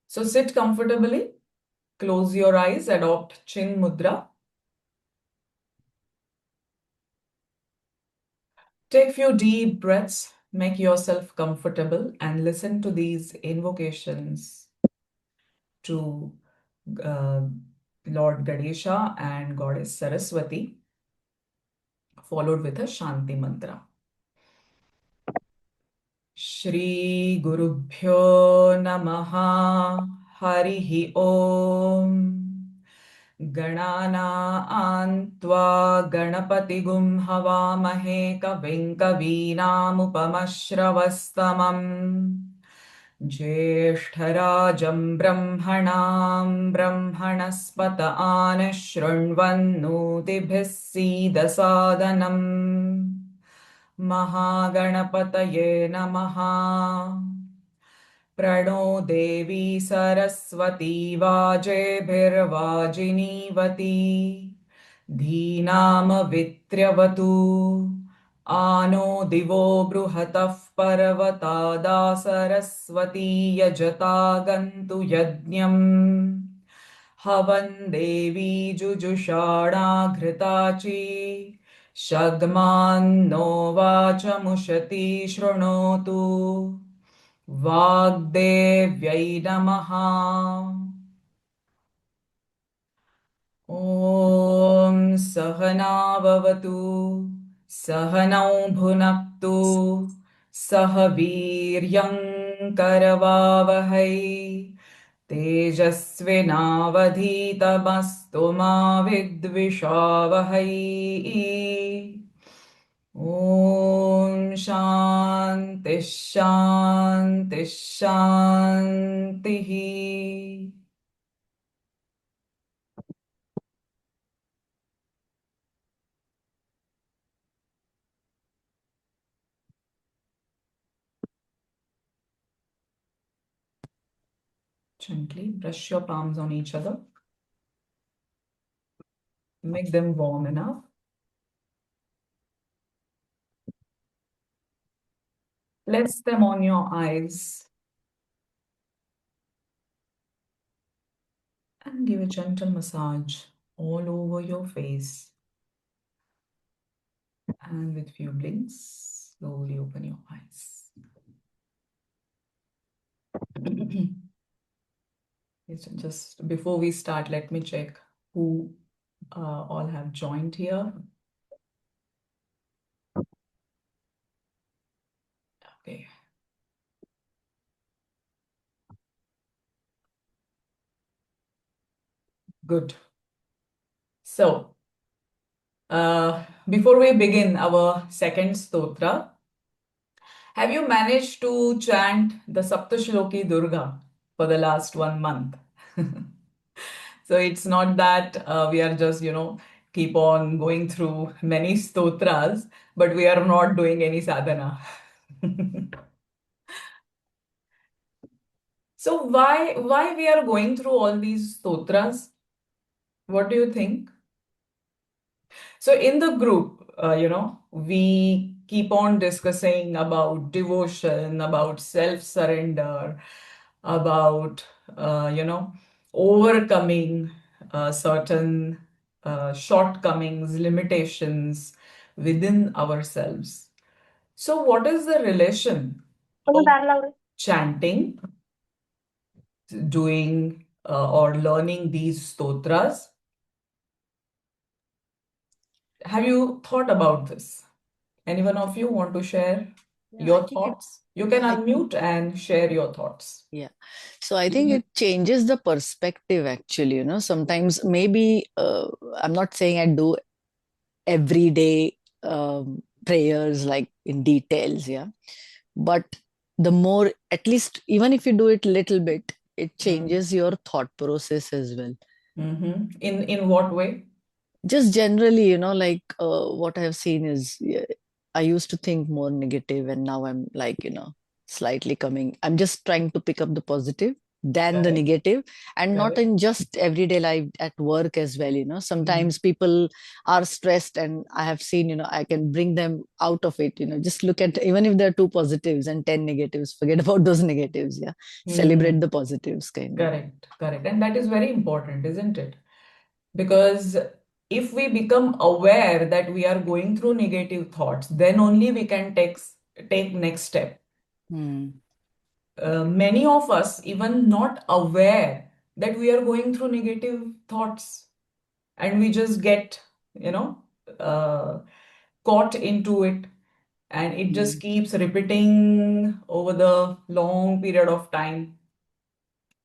So sit comfortably, close your eyes, adopt Chin Mudra. Take few deep breaths, make yourself comfortable, and listen to these invocations to uh, Lord Ganesha and Goddess Saraswati, followed with a Shanti mantra. Shri Gurubhyo Namaha Harihi Om. Ganana Ganapati Gum Havamahe Kavim Kavinamupamasravastamam Jyeshtharajan Brahmanam Brahmanaspata Anashृण्वन्नोतिभिः Seedasadanam Mahaganapataye Namaha प्रणो देवी सरस्वती वाजेभिर्वाजिनीवती धीनामवित्र्यवतु आनो दिवो बृहतः पर्वतादा सरस्वती यजता गन्तु यज्ञम् हवन् देवी जुजुषाणाघृताची शग्मान्नो वाचमुशती शृणोतु वाग्देव्यै नमः ॐ सहना भवतु सहनौ भुनक्तु सह वीर्यं करवावहै तेजस्विनावधीतमस्तु मा विद्विषावहै ॐ शान्ति शान्ति शान्तिः Gently brush your palms on each other. Make them warm enough. Place them on your eyes and give a gentle massage all over your face. And with few blinks, slowly open your eyes. Just before we start, let me check who all have joined here. Okay. Good. So, before we begin our second stotra, have you managed to chant the Saptashloki Durga for the last 1 month? So it's not that we are just, keep on going through many stotras, but we are not doing any sadhana. So why we are going through all these stotras? What do you think? So in the group, we keep on discussing about devotion, about self-surrender, about, overcoming certain shortcomings, limitations within ourselves. So what is the relation of chanting, doing or learning these stotras? Have you thought about this? Any one of you want to share Yeah, I your think it, thoughts? You can unmute and share your thoughts. yeah. So I think it changes the perspective actually, sometimes maybe I'm not saying I do everyday prayers like in details, yeah. But the more, at least even if you do it little bit, it changes your thought process as well. In what way? Just generally, like what I have seen is, yeah, I used to think more negative and now I'm like, slightly coming. I'm just trying to pick up the positive. than the Correct. negative, and not Correct. in just everyday life, at work as well. Mm. Sometimes people are stressed, and I have seen, I can bring them out of it. Just look at, even if there are two positives and 10 negatives, forget about those negatives. Yeah. Celebrate Mm. the positives, kind of. Correct. Correct. And that is very important, isn't it? Because if we become aware that we are going through negative thoughts, then only we can take next step. Hmm. Many of us even not aware that we are going through negative thoughts, and we just get, you know, uh, caught into it, and it just Hmm. keeps repeating over the long period of time,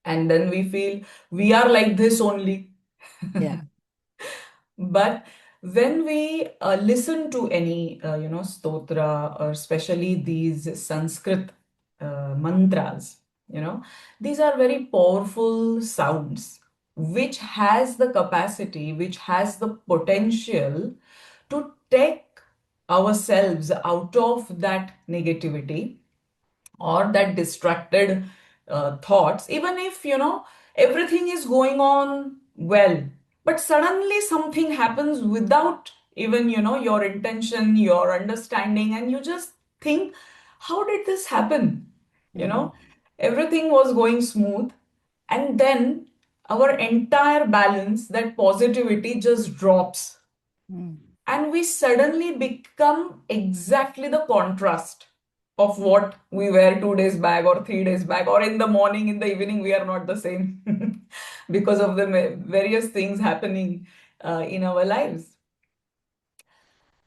and then we feel we are like this only. Yeah. But when we listen to any, stotra, or especially these Sanskrit mantras, these are very powerful sounds, which has the capacity, which has the potential to take ourselves out of that negativity or that distracted thoughts, even if everything is going on well, but suddenly something happens without even your intention, your understanding, and you just think, how did this happen? you Hmm. know Everything was going smooth, and then our entire balance, that positivity, just drops, Hmm. and we suddenly become exactly the contrast of what we were 2 days back or 3 days back, or in the morning, in the evening, we are not the same because of the various things happening in our lives.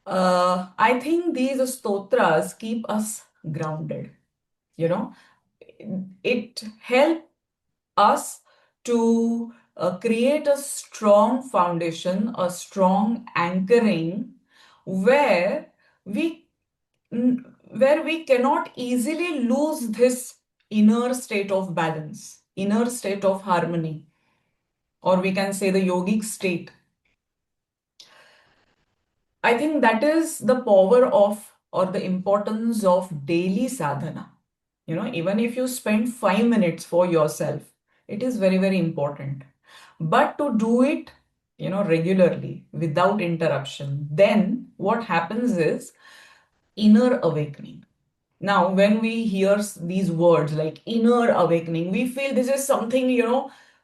I think these stotras keep us grounded. You know, it helps us to create a strong foundation, a strong anchoring, where we where we cannot easily lose this inner state of balance, inner state of harmony, or we can say the yogic state. I think that is the power of, or the importance of, daily sadhana. Even if you spend 5 minutes for yourself, it is very, very important. But to do it, regularly without interruption, then what happens is inner awakening. Now, when we hear these words like inner awakening, we feel this is something,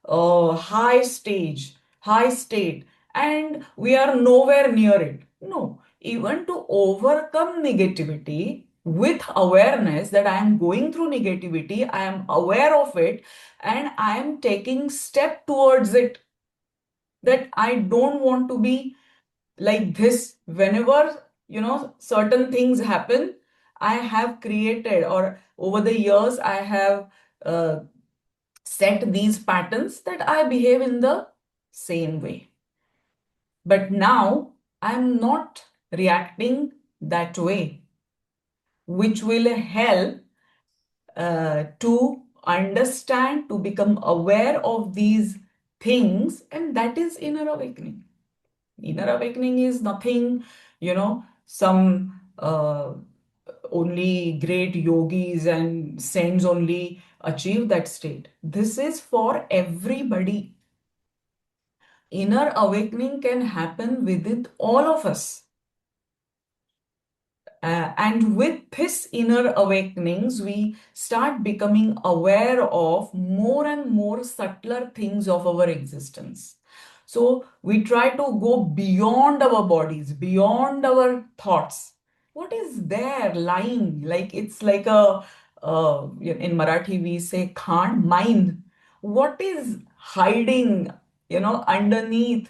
high stage, high state, and we are nowhere near it. No, even to overcome negativity with awareness that I am going through negativity, I am aware of it, and I am taking step towards it, that I don't want to be like this. Whenever certain things happen, I have created, or over the years I have uh, set these patterns that I behave in the same way, but now I'm not reacting that way, which will help to understand, to become aware of these things, and that is inner awakening. Inner awakening is nothing, some only great yogis and saints only achieve that state. This is for everybody. Inner awakening can happen within all of us. And with this inner awakenings, we start becoming aware of more and more subtler things of our existence. So we try to go beyond our bodies, beyond our thoughts. What is there lying? Like it's like in Marathi we say khand, mind. What is hiding, underneath,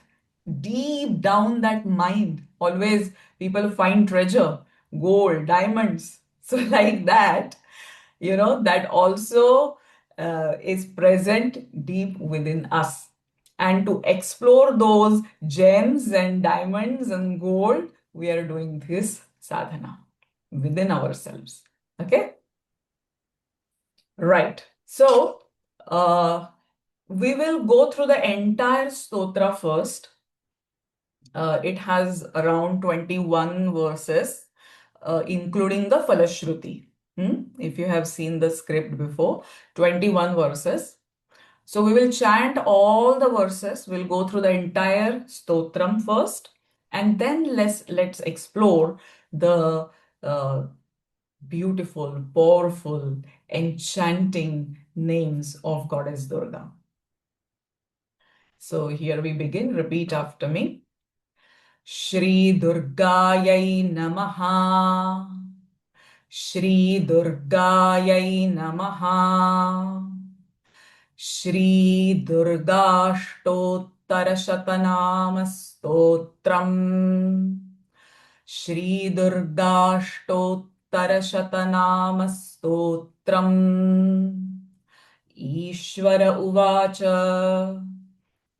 deep down that mind? Always people find treasure, gold, diamonds. So, like that, that also is present deep within us. And to explore those gems and diamonds and gold, we are doing this sadhana within ourselves. Okay? Right. So, we will go through the entire stotra first. It has around 21 verses, including the Falashruti. If you have seen the script before, 21 verses. So we will chant all the verses. We'll go through the entire stotram first, and then let's explore the uh, beautiful, powerful, enchanting names of Goddess Durga. So here we begin. Repeat after me. Shri Durgayai Namaha. Shri Durgayai Namaha. Shri Durgashtottaranam Stotram. Shri Durgashtottaranam Stotram. ईश्वर उवाच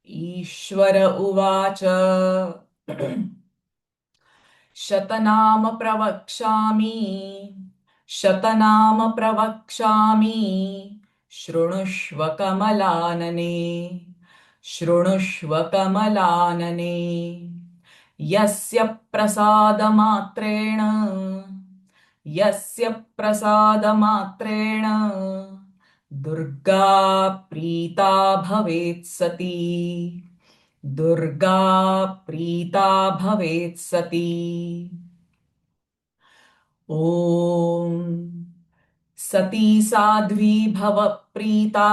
ईश्वर उवाच शतनाम प्रवक्ष्यामि शतनाम प्रवक्ष्यामि शृणुष्व कमलानने शृणुष्व कमलानने यस्य प्रसादमात्रेण यस्य प्रसादमात्रेण दुर्गा प्रीता भवेत् सती दुर्गा प्रीता भवेत् सती ॐ सती साध्वी भव प्रीता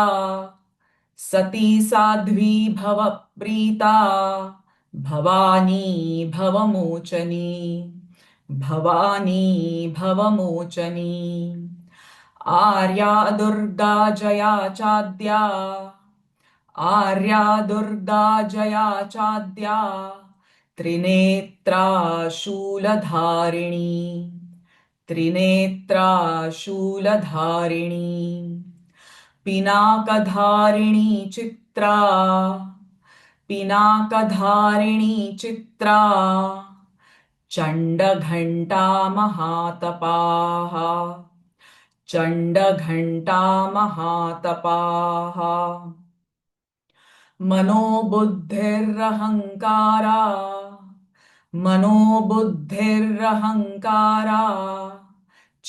सती साध्वी भव प्रीता भवानी भवमोचनी भवानी भवमोचनी आर्या दुर्गा जया चाद्या आर्या दुर्गा जया चाद्या त्रिनेत्रा शूलधारिणी त्रिनेत्रा शूलधारिणी पिनाकधारिणी चित्रा पिनाकधारिणी चित्रा चण्डघण्टा महातपाः चण्डघण्टा महातपाः मनोबुद्धिरहङ्कारा मनोबुद्धिरहङ्कारा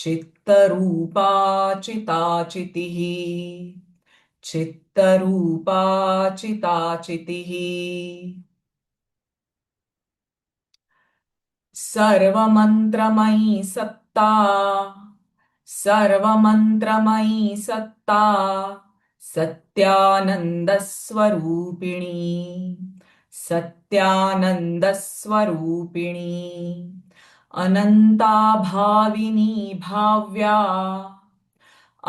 चित्तरूपा चिताचितिः चित्तरूपा चिताचितिः सर्वमन्त्रमयी सत्ता सर्वमन्त्रमयी सत्ता सत्यानन्दस्वरूपिणी सत्यानन्दस्वरूपिणी अनन्ता भाविनी भाव्या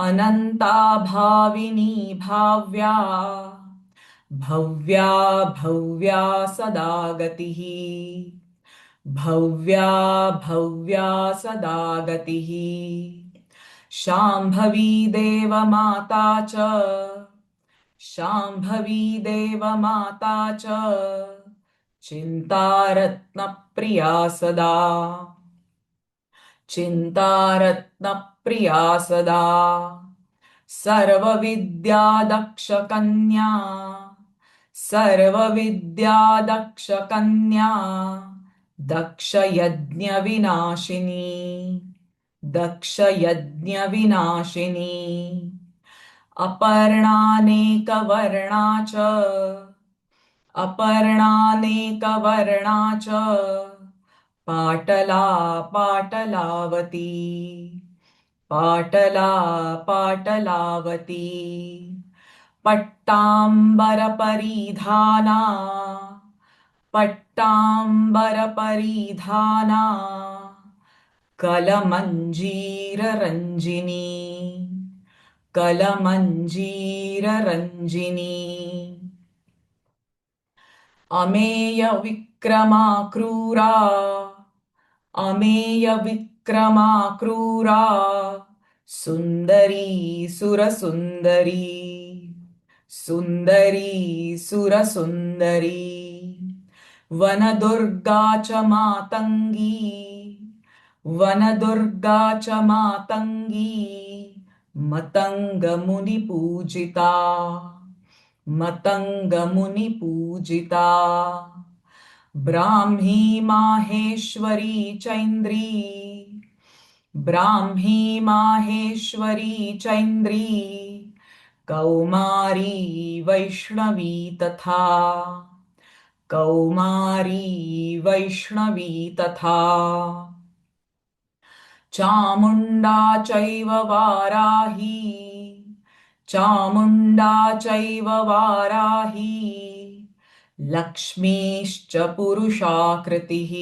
अनन्ता भाविनी भाव्या भव्या भव्या सदा गतिः भव्या भव्या सदा गतिः शाम्भवी देवमाता च शाम्भवी देवमाता च चिन्तारत्नप्रिया सदा चिन्तारत्नप्रिया सदा सर्वविद्यादक्षकन्या सर्वविद्यादक्षकन्या दक्षयज्ञविनाशिनी दक्षयज्ञविनाशिनी अपर्णानेकवर्णा च अपर्णानेकवर्णा च पाटला पाटलावती पाटला पाटलावती पट्टाम्बरपरिधाना पट्टाम्बरपरिधाना कलमञ्जीररञ्जिनी कलमञ्जीररञ्जिनी अमेयविक्रमा क्रूरा अमेयविक्रमा क्रूरा सुन्दरी सुरसुन्दरी सुन्दरी सुरसुन्दरी वनदुर्गा च मातङ्गी वनदुर्गा च मातङ्गी मतङ्गमुनिपूजिता मतङ्गमुनिपूजिता ब्राह्मी माहेश्वरी चैन्द्री ब्राह्मी माहेश्वरी चैन्द्री कौमारी वैष्णवी तथा कौमारी वैष्णवी तथा चामुण्डा चैव वाराही चामुण्डा चैव वाराही लक्ष्मीश्च पुरुषाकृतिः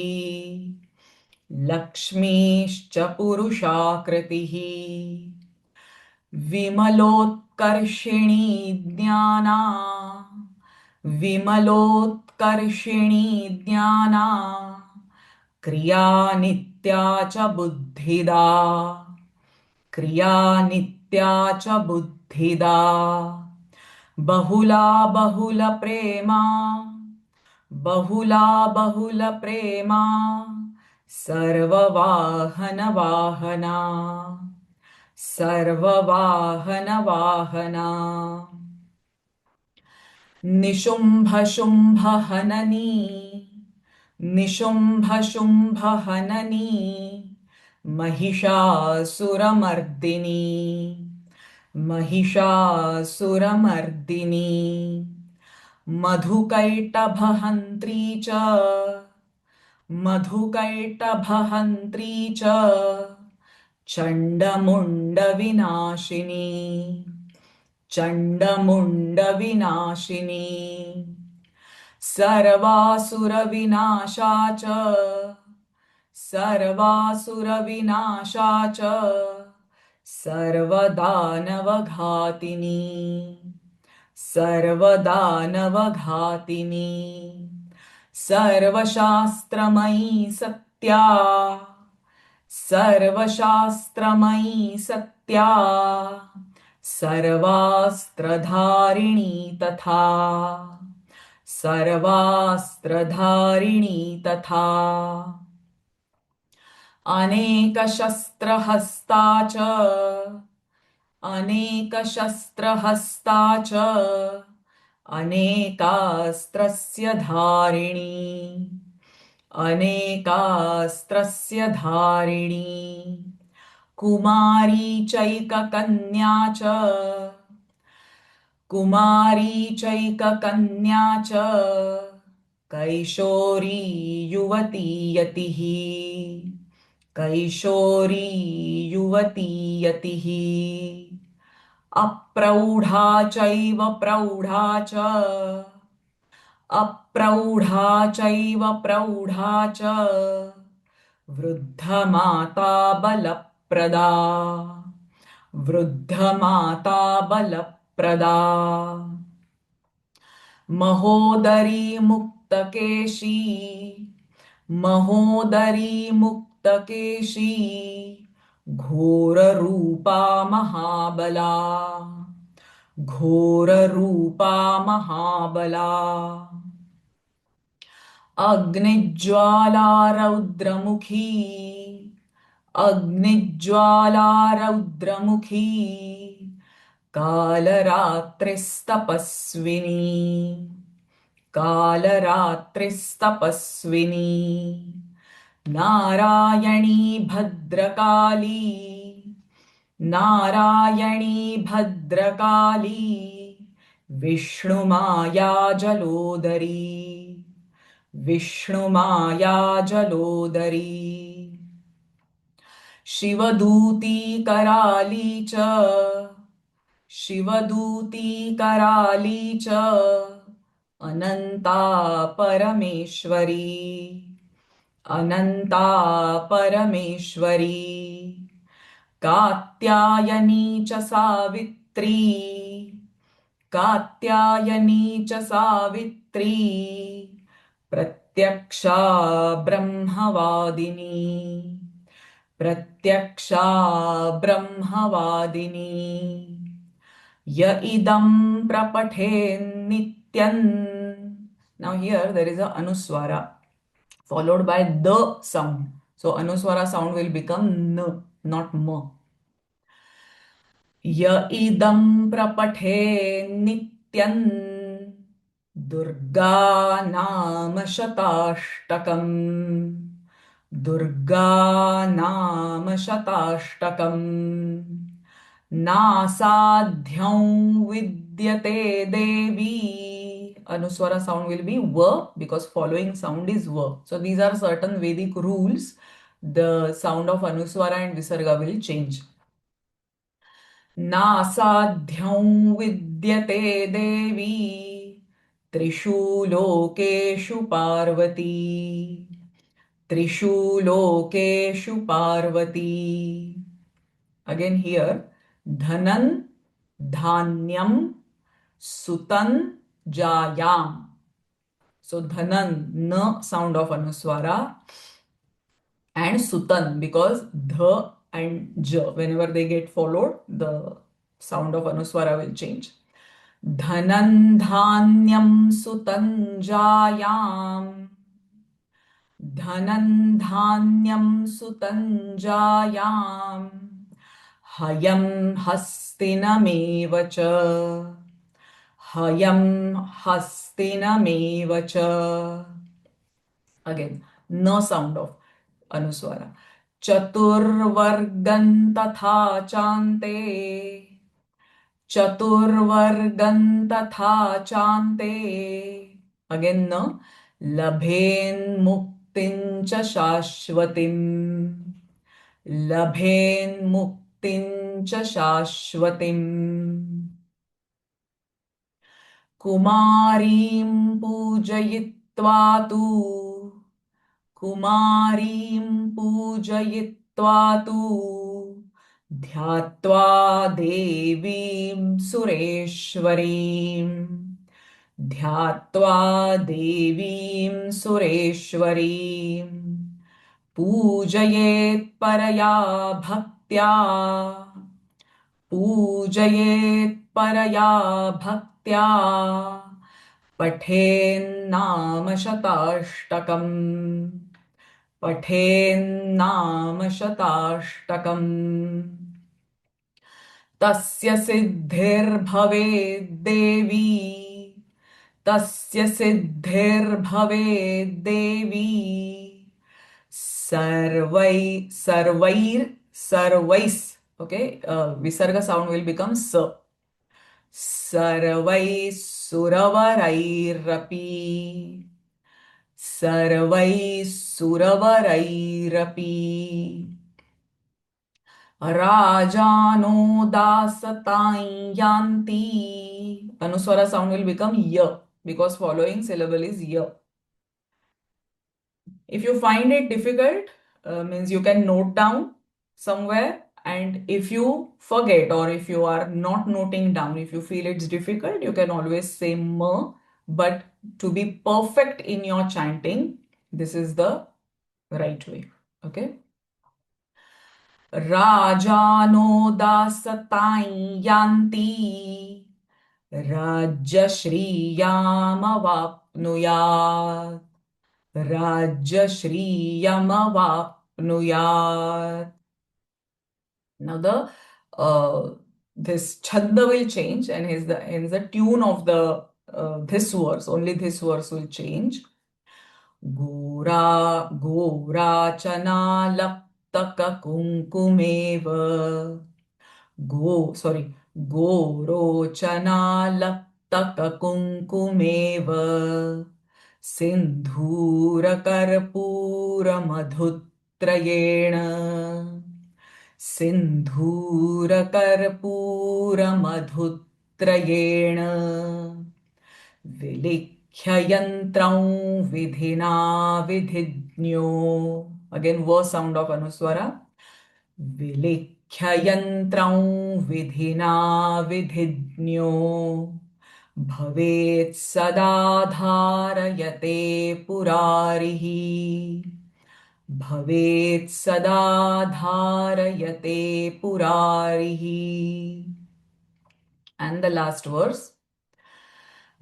लक्ष्मीश्च पुरुषाकृतिः विमलोत्कर्षिणी ज्ञाना विमलोत्कर्षिणी ज्ञाना क्रिया नित्या च बुद्धिदा क्रिया नित्या च बुद्धिदा बहुला बहुल प्रेमा बहुला बहुल प्रेमा सर्ववाहन वाहना सर्ववाहन वाहना निशुम्भ शुम्भ हननी निशुम्भ शुम्भ हननी महिषासुरमर्दिनी महिषासुरमर्दिनी मधुकैटभहन्त्री च मधुकैटभहन्त्री च चण्डमुण्डविनाशिनी चण्डमुण्डविनाशिनी सर्वासुरविनाशा च सर्वासुरविनाशा च सर्वदानवघातिनी सर्वदानवघातिनी सर्वशास्त्रमयी सत्या सर्वशास्त्रमयी सत्या सर्वास्त्रधारिणी तथा सर्वास्त्रधारिणी तथा अनेकशस्त्रहस्ता च अनेकशस्त्रहस्ता च अनेकास्त्रस्य धारिणी अनेकास्त्रस्य धारिणी कुमारी चैककन्या च कुमारी चैककन्या च कैशोरी युवती यतिः कैशोरी युवती यतिः अप्रौढा चैव प्रौढा च अप्रौढा चैव प्रौढा च वृद्धमाता बलप्रदा वृद्धमाता बलप्रदा महोदरी मुक्तकेशी महोदरी मुक्तकेशी घोररूपा महाबला घोररूपा महाबला अग्निज्वाला रौद्रमुखी अग्निज्वाला रौद्रमुखी कालरात्रिस्तपस्विनी कालरात्रिस्तपस्विनी नारायणी भद्रकाली नारायणी भद्रकाली विष्णुमाया जलोदरी विष्णुमाया जलोदरी शिवदूती कराली च शिवदूती कराली च अनन्ता परमेश्वरी अनन्ता परमेश्वरी कात्यायनी च सावित्री कात्यायनी च सावित्री प्रत्यक्षा ब्रह्मवादिनी प्रत्यक्षा ब्रह्मवादिनी य idam prapathen nityan. Now here there is a anuswara followed by the sound. So anuswara sound will become n, not m. य idam prapathen nityan Durga नाम शताष्टकम् Durga नाम शताष्टकम् नासाध्यं vidyate devi. Anuswara sound will be v because following sound is v. So these are certain Vedic rules. The sound of Anuswara and Visarga will change. नासाध्यं विद्यते देवी त्रिषु लोकेषु पार्वती त्रिषु लोकेषु Parvati. Again here, dhanan dhanyam sutan jayam. So dhanan, n sound of Anuswara, and sutan because dha and j, whenever they get followed, the sound of Anuswara will change. Dhanan dhanyam sutan jayam. धनं धान्यं सुतं जायाम् हयं हस्तिनमेव च हयं हस्तिनमेव च. Again, no sound of Anuswara. चतुर्वर्गं तथा चान्ते चतुर्वर्गं तथा चान्ते. Again, no. लभेन्मुक्तिं च शाश्वतीम् लभेन्मुक्तिं च शाश्वतीम्. कुमारीं पूजयित्वा तु कुमारीं पूजयित्वा तु ध्यात्वा देवीं सुरेश्वरीम् ध्यात्वा देवीं सुरेश्वरीं पूजयेत् परया भक्त्या पूजयेत् परया भक्त्या पठेन्नाम शताष्टकम् पठेन्नाम शताष्टकम्. तस्य सिद्धिर्भवेद् देवी तस्य सिद्धिर्भवेद् देवी सर्वैः. Okay, visarga sound will become sa. सर्वैः सुरवरैरपि सर्वैः सुरवरैरपि राजानो दासतां यान्ति. Anuswara sound will become ya because following syllable is ya. If you find it difficult, means you can note down somewhere, and if you forget or if you are not noting down, if you feel it's difficult, you can always say ma. But to be perfect in your chanting, this is the right way. Okay. राजानो दासतां यान्ति राज्यश्रियामवाप्नुयात् राज्यश्रियमवाप्नुयात्. Now the this chanda will change, and hence the tune of the this verse, only this verse will change. Gora gora chana laptaka kunkumeva sorry, Gorochana Laptaka Kunkumeva Sindhura Karpura Madhutrayena Sindhura Karpura Madhutrayena Vilikhyayantram Vidhina Vidhidnyo. Again, verse sound of Anuswara. विलिख्ययन्त्रं विधिना विधिज्ञो भवेत् सदा धारयते पुरारिः भवेत् सदा धारयते पुरारिः. And the last verse.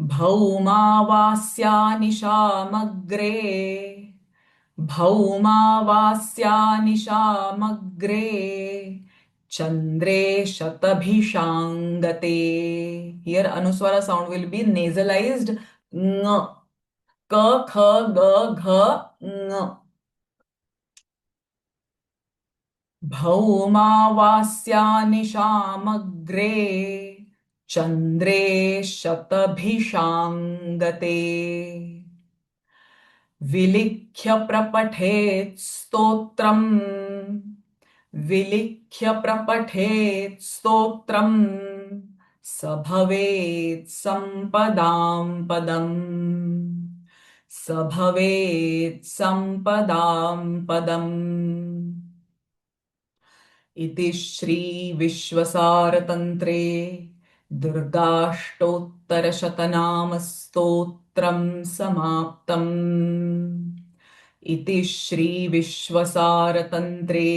भौमावास्या निशामग्रे भौमावास्या निशामग्रे चन्द्रे शतभिषाङ्गते. Here Anuswara sound will be nasalized. Ng. Ka, kha, ga, gha, ng. भौमावास्यानिशामग्रे चन्द्रे शतभिषाङ्गते विलिख्य प्रपठेत् स्तोत्रम् विलिख्य प्रपठेत् स्तोत्रम् स भवेत् सम्पदां पदम् स भवेत् सम्पदां पदम् इति श्री विश्वसारतन्त्रे दुर्गाष्टोत्तरशतनाम स्तोत्रं समाप्तम् इति श्री विश्वसारतन्त्रे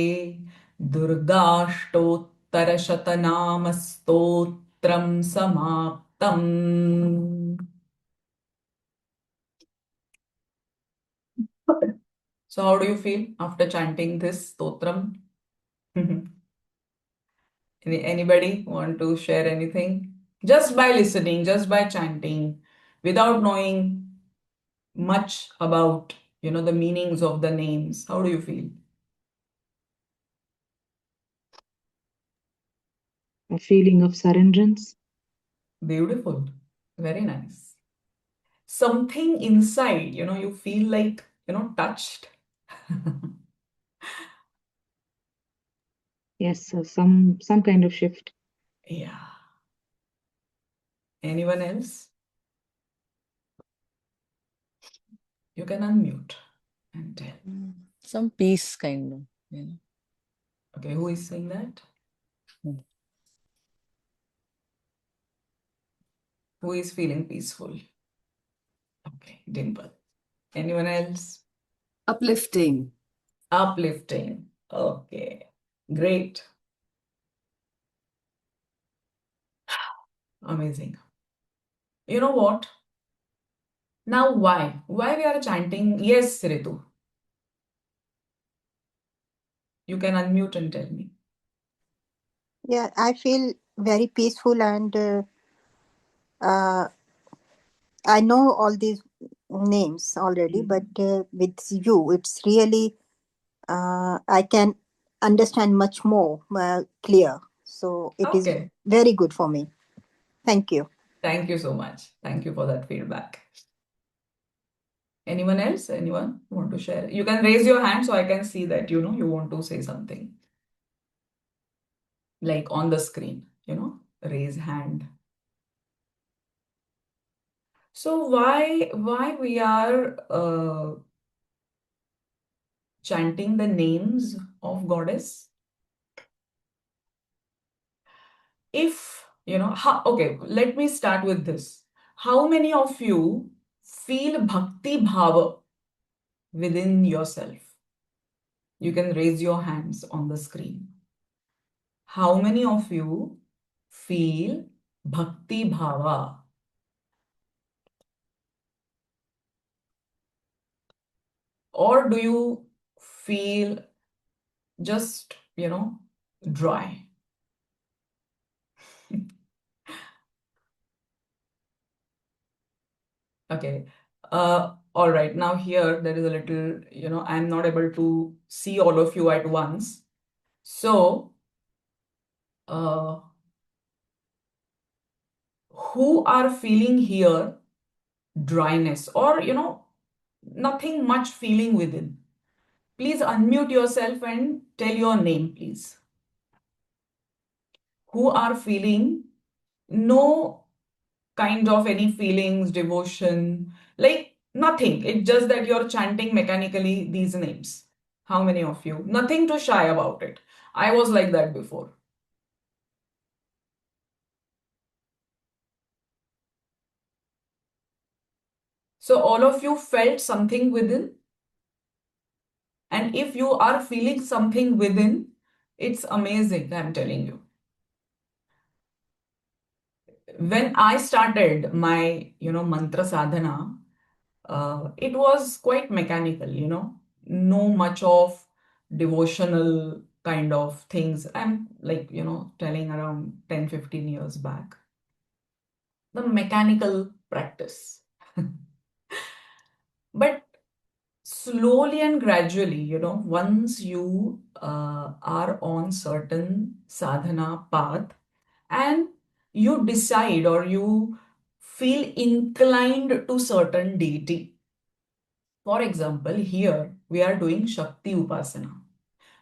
दुर्गाष्टोत्तरशतनाम स्तोत्रं समाप्तम्. So how do you feel after chanting this stotram? Anybody want to share anything? Just by listening, just by chanting, without knowing much about, the meanings of the names. How do you feel? A feeling of surrenderance. Beautiful. Very nice. Something inside, you feel like, touched. Yes, so some kind of shift. Yeah. Anyone else? You can unmute and tell. Some peace kind of, you know. Okay, who is saying that? Mm. Who is feeling peaceful? Okay, Dimple. Anyone else? Uplifting. Uplifting. Okay, great. Amazing. You know what? Now, why? Why we are chanting? Yes, Ritu. You can unmute and tell me. Yeah, I feel very peaceful and uh, I know all these names already, but with you, it's really, I can understand much more clear. So it is Okay. very good for me. Thank you. Thank you so much. Thank you for that feedback. Anyone else? Anyone want to share? You can raise your hand so I can see that, you want to say something. Like on the screen, raise hand. So why we are chanting the names of goddess? If, okay, let me start with this. How many of you feel bhakti bhava within yourself? You can raise your hands on the screen. How many of you feel bhakti bhava? Or do you feel just, dry? Okay. All right. Now here there is a little, I'm not able to see all of you at once. So, who are feeling here dryness or, nothing much feeling within? Please unmute yourself and tell your name, please. Who are feeling no kind of any feelings, devotion, like nothing. It's just that you're chanting mechanically these names. How many of you? Nothing to shy about it. I was like that before. So all of you felt something within. And if you are feeling something within, it's amazing, I'm telling you. When I started my, mantra sadhana, it was quite mechanical, no much of devotional kind of things. I'm like, telling around 10-15 years back. The mechanical practice. But slowly and gradually, once you are on certain sadhana path and you decide or you feel inclined to certain deity. For example, here we are doing Shakti Upasana.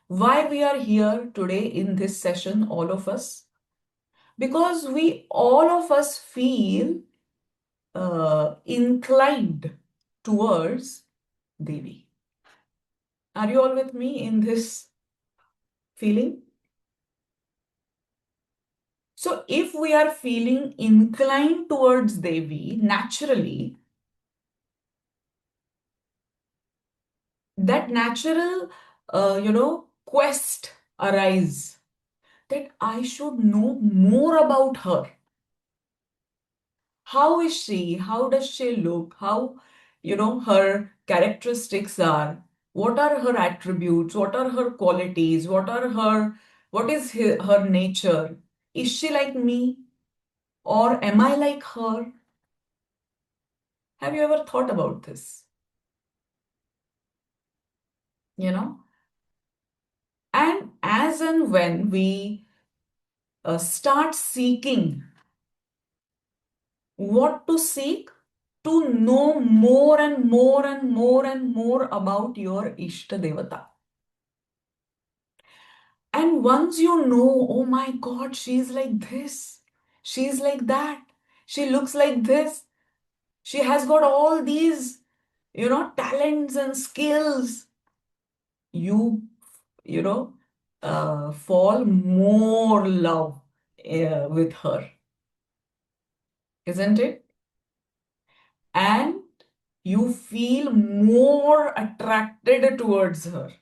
Why we are here today in this session, all of us? Because all of us feel inclined towards Devi. Are you all with me in this feeling? So if we are feeling inclined towards Devi, naturally, that natural, quest arise that I should know more about her. How is she? How does she look? How, her characteristics are? What are her attributes? What are her qualities? What is her nature? Is she like me? Or am I like her? Have you ever thought about this? You know? And as and when we start seeking what to seek, to know more and more and more and more about your Ishta Devata. And once you know, oh my God, she's like this, she's like that, she looks like this, she has got all these, talents and skills, you, you know, fall more love with her, isn't it? And you feel more attracted towards her.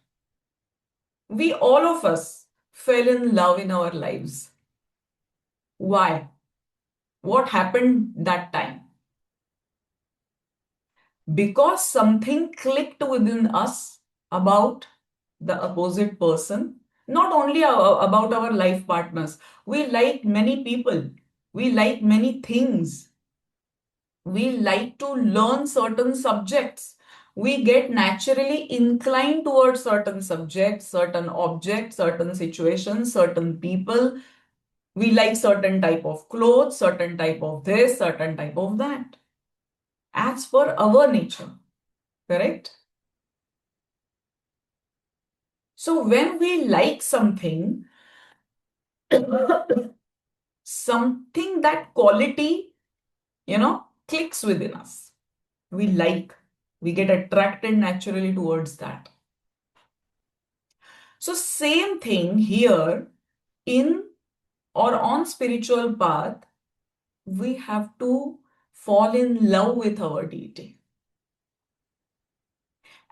We all of us fell in love in our lives. Why? What happened that time? Because something clicked within us about the opposite person, not only about our life partners. We like many people, we like many things, we like to learn certain subjects. We get naturally inclined towards certain subjects, certain objects, certain situations, certain people. We like certain type of clothes, certain type of this, certain type of that. As per our nature, correct? So when we like something, something that quality, clicks within us. We get attracted naturally towards that. So same thing here in or on spiritual path, we have to fall in love with our deity.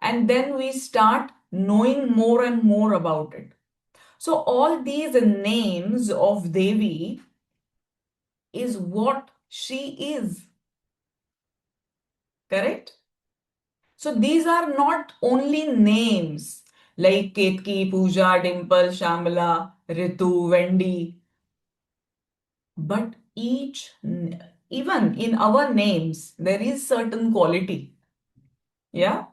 And then we start knowing more and more about it. So all these names of Devi is what she is. Correct? So these are not only names like Ketki, Pooja, Dimple, Shamala, Ritu, Wendy, but even in our names, there is certain quality. Yeah?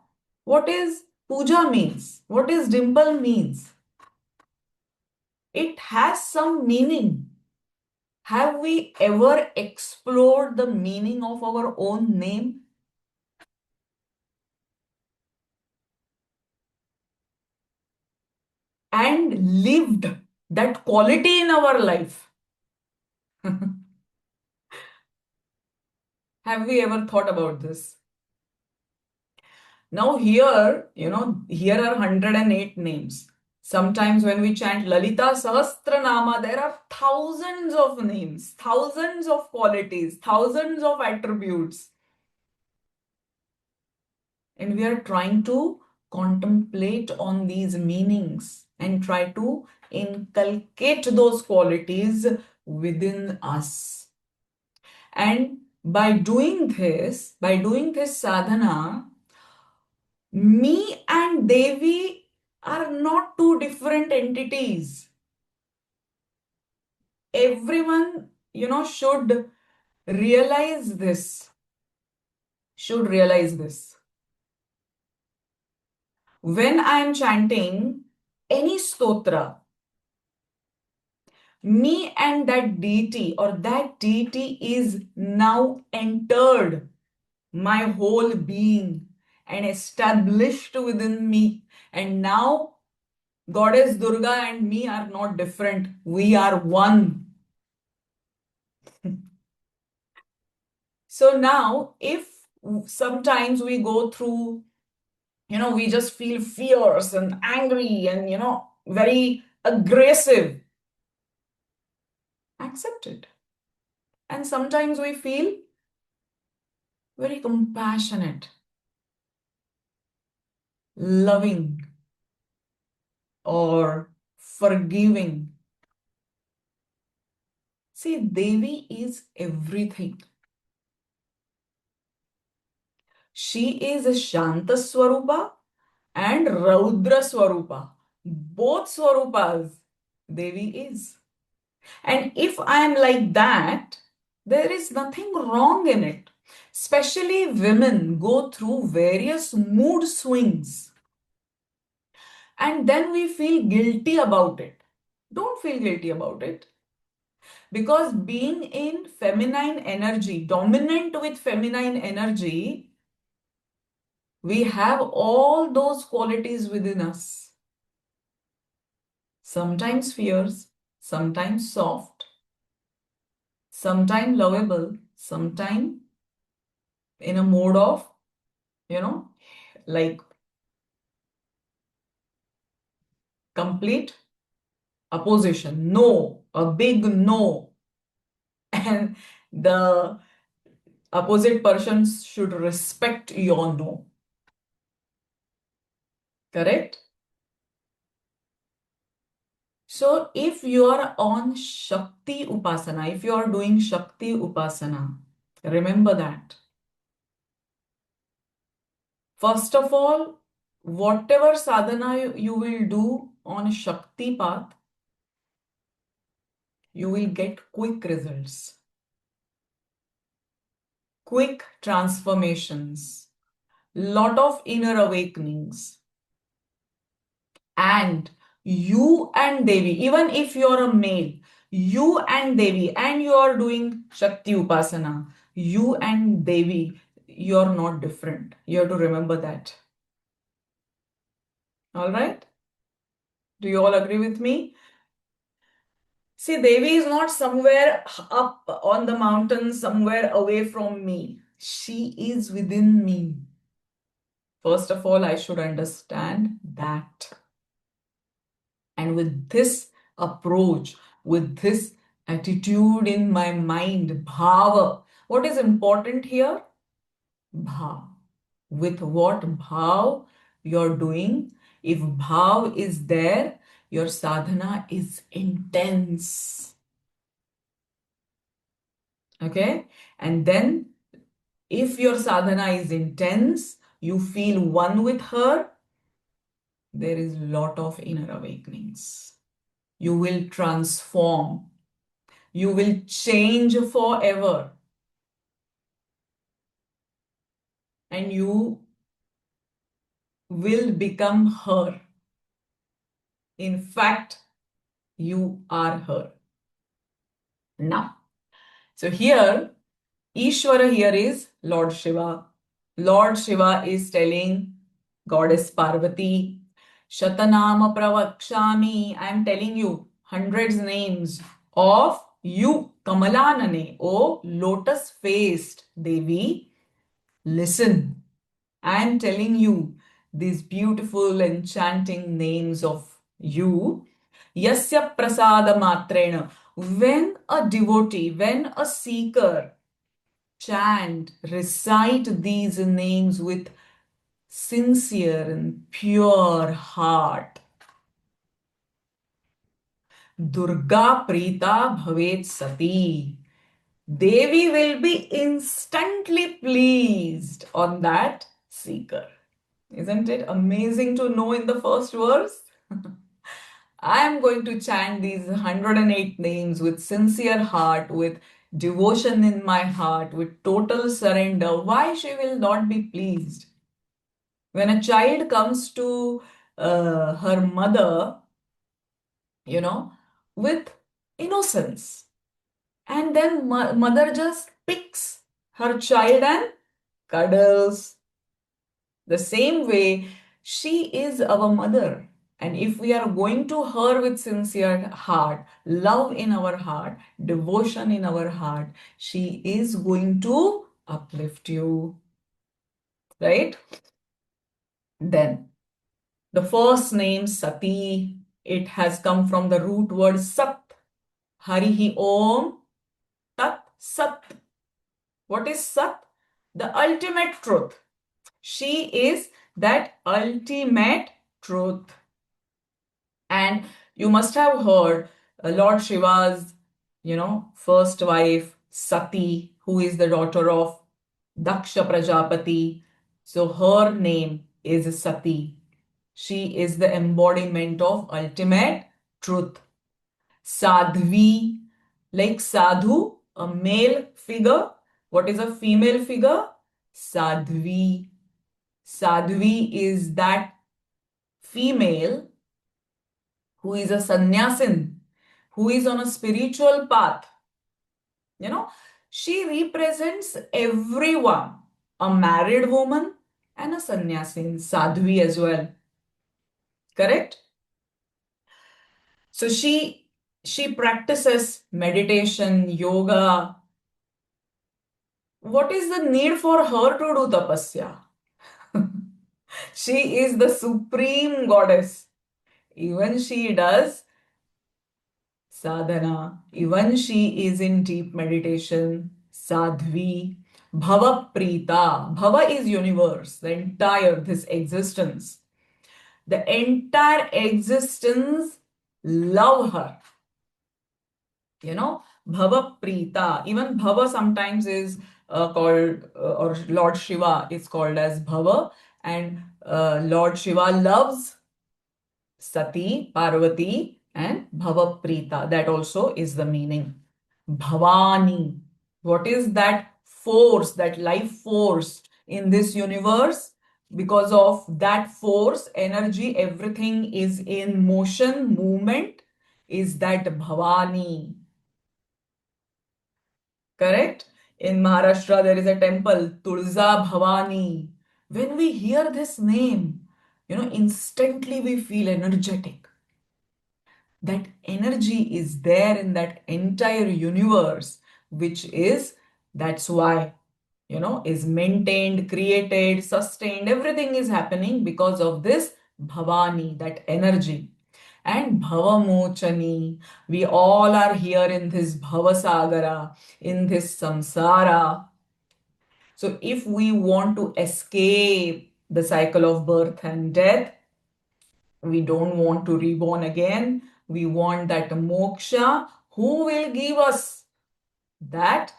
What is Pooja means? What is Dimple means? It has some meaning. Have we ever explored the meaning of our own name? And lived that quality in our life? Have we ever thought about this? Now here, here are 108 names. Sometimes when we chant Lalita Sahasranama, there are thousands of names, thousands of qualities, thousands of attributes. And we are trying to contemplate on these meanings and try to inculcate those qualities within us. And by doing this sadhana, me and Devi are not two different entities. Everyone, should realize this. Should realize this. when I am chanting any stotra, me and that deity or that deity is now entered my whole being and established within me. And now Goddess Durga and me are not different. We are one. So now, if sometimes we go through, we just feel fierce and angry and, very aggressive, accept it. And sometimes we feel very compassionate, loving, or forgiving. See, Devi is everything. She is a Shanta Swarupa and Raudra Swarupa. Both Swarupas Devi is. And if I am like that, there is nothing wrong in it. Especially women go through various mood swings and then we feel guilty about it. Don't feel guilty about it. Because being in feminine energy, dominant with feminine energy, we have all those qualities within us. Sometimes fierce, sometimes soft, sometimes lovable, sometimes in a mode of, like complete opposition. No, a big no. And the opposite person should respect your no. Correct? So if you are on Shakti Upasana, if you are doing Shakti Upasana, remember that. First of all, whatever sadhana you will do on Shakti path, you will get quick results, quick transformations, lot of inner awakenings. And you and Devi, even if you're a male, you and Devi, and you are doing Shakti Upasana, you and Devi, you're not different. You have to remember that. All right? Do you all agree with me? See, Devi is not somewhere up on the mountain, somewhere away from me. She is within me. First of all, I should understand that. And with this approach, with this attitude in my mind, bhava, what is important here? Bhav. With what bhav you're doing, if bhav is there, your sadhana is intense. Okay? And then if your sadhana is intense, you feel one with her, there is a lot of inner awakenings. You will transform. You will change forever. And you will become her. In fact, you are her. Now, so here, Ishvara here is Lord Shiva. Lord Shiva is telling Goddess Parvati, Shatanama Pravakshami, I am telling you hundreds names of you, Kamalanane, O lotus-faced Devi. Listen, I am telling you these beautiful enchanting names of you. Yasya prasada matrena. When a devotee, when a seeker chant, recite these names with sincere and pure heart, Durga Prita Bhavet Sati. Devi will be instantly pleased on that seeker. Isn't it amazing to know in the first verse? I am going to chant these 108 names with sincere heart, with devotion in my heart, with total surrender. Why she will not be pleased? When a child comes to her mother, with innocence, and then mother just picks her child and cuddles. The same way, she is our mother. And if we are going to her with sincere heart, love in our heart, devotion in our heart, she is going to uplift you. Right? Then, the first name Sati, it has come from the root word Sat. Harihi Om Tat Sat. What is Sat? The ultimate truth. She is that ultimate truth. And you must have heard Lord Shiva's, first wife, Sati, who is the daughter of Daksha Prajapati. So her name is Sati. She is the embodiment of ultimate truth. Sadhvi, like sadhu, a male figure. What is a female figure? Sadhvi. Sadhvi is that female who is a sannyasin, who is on a spiritual path. She represents everyone, a married woman and a sannyasin, sadhvi as well. Correct? So she practices meditation, yoga. What is the need for her to do tapasya? She is the supreme goddess. Even she does sadhana. Even she is in deep meditation. Sadhvi. Bhava Prita. Bhava is universe, the entire, this existence. The entire existence love her. Bhava Prita. Even Bhava sometimes is called, or Lord Shiva is called as Bhava, and Lord Shiva loves Sati, Parvati, and Bhava Prita. That also is the meaning. Bhavani. What is that force, that life force in this universe? Because of that force, energy, everything is in motion, movement, is that Bhavani. Correct? In Maharashtra, there is a temple, Tulza Bhavani. When we hear this name, instantly we feel energetic. That energy is there in that entire universe, that's why, is maintained, created, sustained. Everything is happening because of this Bhavani, that energy. And Bhavamochani, we all are here in this Bhavasagara, in this samsara. So if we want to escape the cycle of birth and death, we don't want to reborn again, we want that moksha. Who will give us that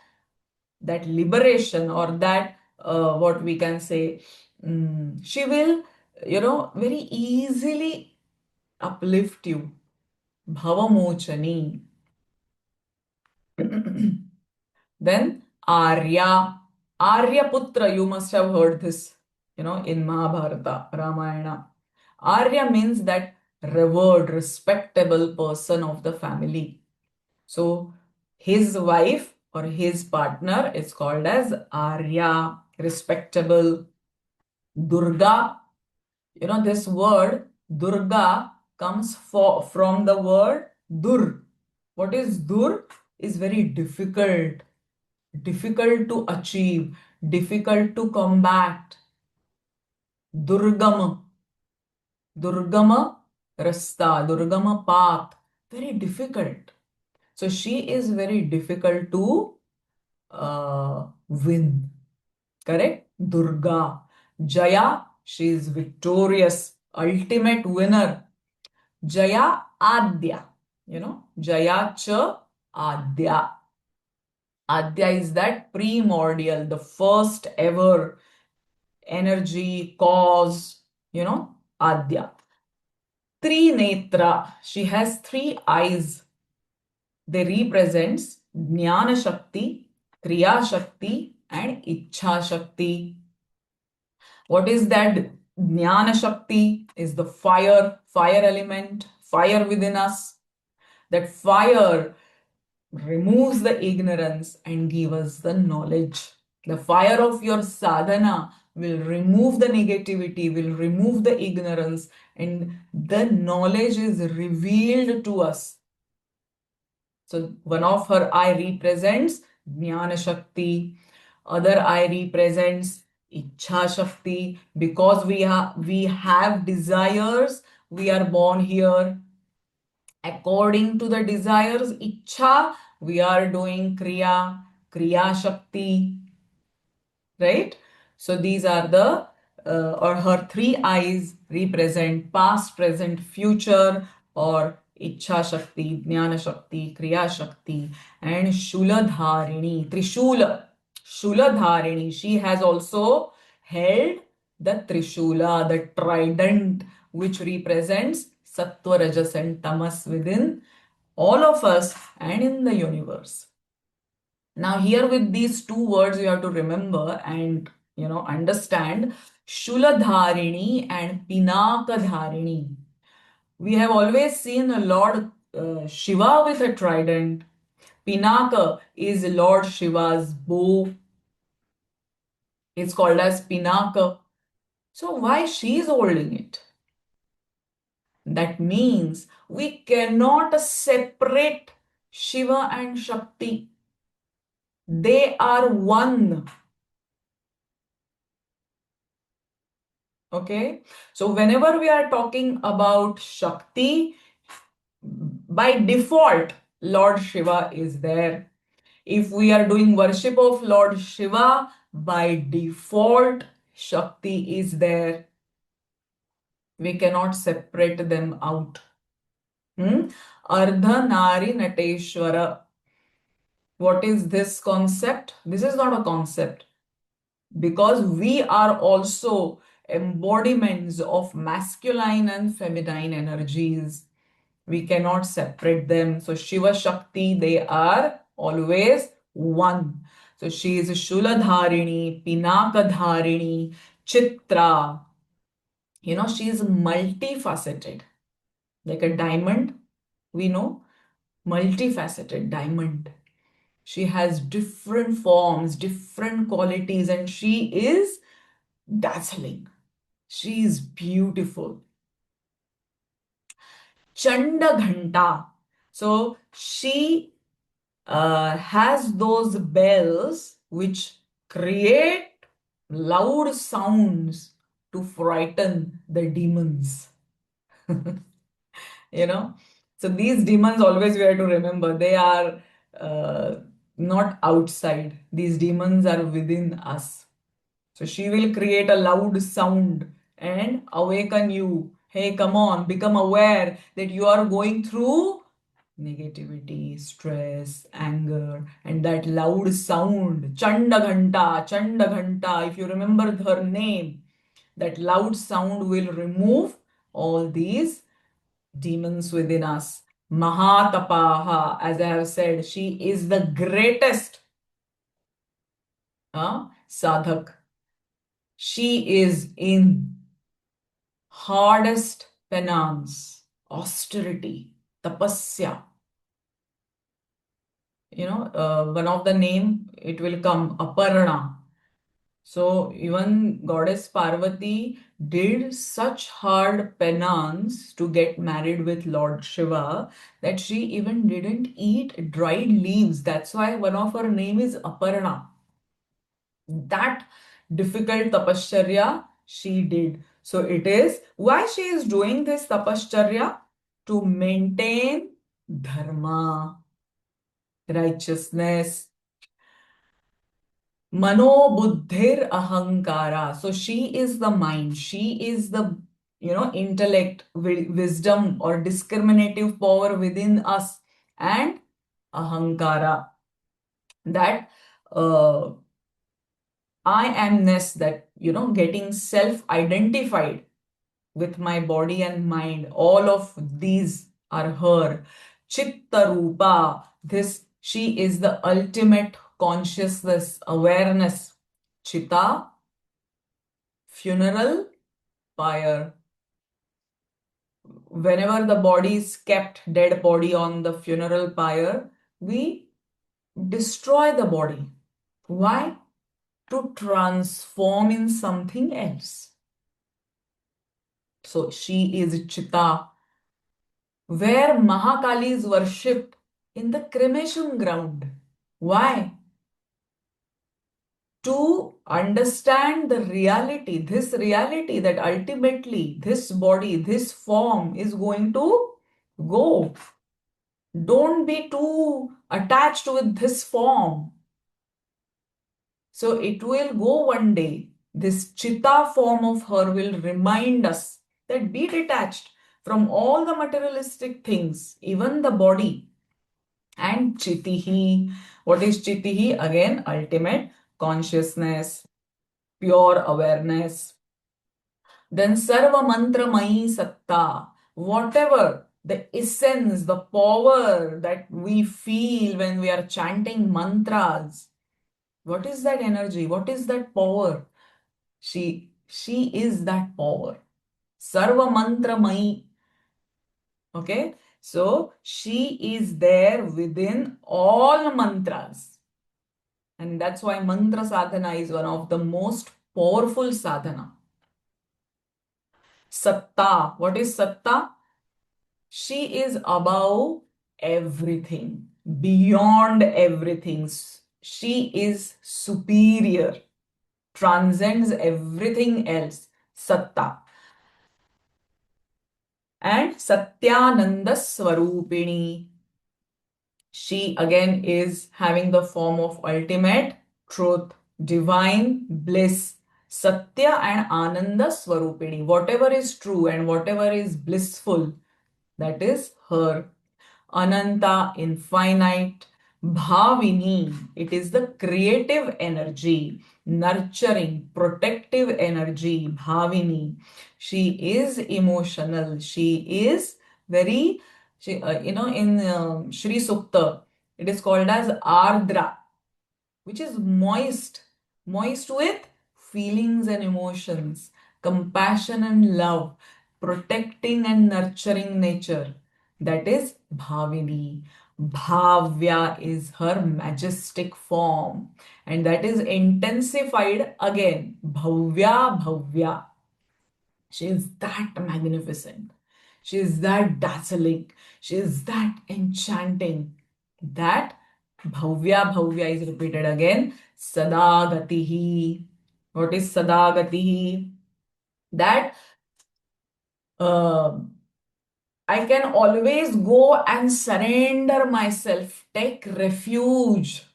liberation, or that what we can say, she will, very easily uplift you. Bhavamochani. Then Arya. Arya Putra, you must have heard this, in Mahabharata, Ramayana. Arya means that revered, respectable person of the family. So his wife or his partner is called as Arya, respectable. Durga, this word Durga comes from the word Dur. What is Dur? Is very difficult to achieve, difficult to combat. Durgama rasta, Durgama path, very difficult. So she is very difficult to win. Correct? Durga. Jaya, she is victorious, ultimate winner. Jaya Adya. Jaya Cha Adya. Adya is that primordial, the first ever energy, cause, Adya. Trinetra, she has three eyes. They represents Jnana Shakti, Kriya Shakti, and Ichha Shakti. What is that Jnana Shakti is the fire element, fire within us. That fire removes the ignorance and give us the knowledge. The fire of your sadhana will remove the negativity, will remove the ignorance, and the knowledge is revealed to us. So one of her eye represents Jnana Shakti, other eye represents Ichha Shakti. Because we have desires, we are born here. According to the desires, Ichha, we are doing Kriya Shakti, right? So these are the or her three eyes represent past, present, future, or Ichha Shakti, Jnana Shakti, Kriya Shakti, and Shuladharini, Shuladharini. She has also held the Trishula, the trident, which represents Sattva, Rajas, and Tamas within all of us and in the universe. Now here with these two words you have to remember and understand Shuladharini and Pinakadharini. We have always seen a Lord Shiva with a trident. Pinaka is Lord Shiva's bow. It's called as Pinaka. So why she is holding it? That means we cannot separate Shiva and Shakti. They are one. Okay, so whenever we are talking about Shakti, by default, Lord Shiva is there. If we are doing worship of Lord Shiva, by default, Shakti is there. We cannot separate them out. Ardha Nari Nateshwara. What is this concept? This is not a concept. Because we are also embodiments of masculine and feminine energies. We cannot separate them. So Shiva Shakti, they are always one. So she is Shuladharini, Pinakadharini, Chitra. She is multifaceted. Like a diamond, we know, multifaceted diamond. She has different forms, different qualities, and she is dazzling. She is beautiful. Chanda Ghanta. So she has those bells which create loud sounds to frighten the demons. So these demons always we have to remember they are not outside. These demons are within us. So she will create a loud sound and awaken you. Hey, come on, become aware that you are going through negativity, stress, anger, and that loud sound, Chanda Ghanta, if you remember her name, that loud sound will remove all these demons within us. Mahatapaha, as I have said, she is the greatest sadhak. She is in hardest penance, austerity, tapasya. One of the name, it will come Aparna. So even goddess Parvati did such hard penance to get married with Lord Shiva that she even didn't eat dried leaves. That's why one of her name is Aparna. That difficult tapasya she did. So it is why she is doing this tapasya to maintain dharma, righteousness, Mano buddhir ahankara. So she is the mind. She is the intellect, wisdom, or discriminative power within us, and ahankara. That I amness, that getting self-identified with my body and mind. All of these are her. Chitta Rupa. She is the ultimate consciousness, awareness. Chitta, funeral, pyre. Whenever the body is kept, dead body on the funeral pyre, we destroy the body. Why? To transform in something else. So she is Chita, where Mahakali is worshipped in the cremation ground. Why? To understand the reality, this reality that ultimately this body, this form is going to go. Don't be too attached with this form. So it will go one day. This chitta form of her will remind us that be detached from all the materialistic things, even the body. And chitihi. What is chitihi? Again, ultimate consciousness, pure awareness. Then sarva mantra mai satta. Whatever the essence, the power that we feel when we are chanting mantras. What is that energy? What is that power? She is that power. Sarva mantra mai. Okay. So she is there within all mantras. And that's why mantra sadhana is one of the most powerful sadhana. Satta. What is Satta? She is above everything, beyond everything. She is superior, transcends everything else. Satta. And Satyananda Swarupini. She again is having the form of ultimate truth, divine bliss. Satya and Ananda Swarupini. Whatever is true and whatever is blissful, that is her. Ananta, infinite. Bhavini, it is the creative energy, nurturing, protective energy. Bhavini. She is emotional. She is very, in Shri Sukta, it is called as Ardra, which is moist, moist with feelings and emotions, compassion and love, protecting and nurturing nature. That is Bhavini. Bhavya is her majestic form, and that is intensified again. Bhavya, Bhavya. She is that magnificent. She is that dazzling. She is that enchanting. That Bhavya, Bhavya is repeated again. Sadagatihi. What is Sadagatihi? That uh, I can always go and surrender myself, take refuge,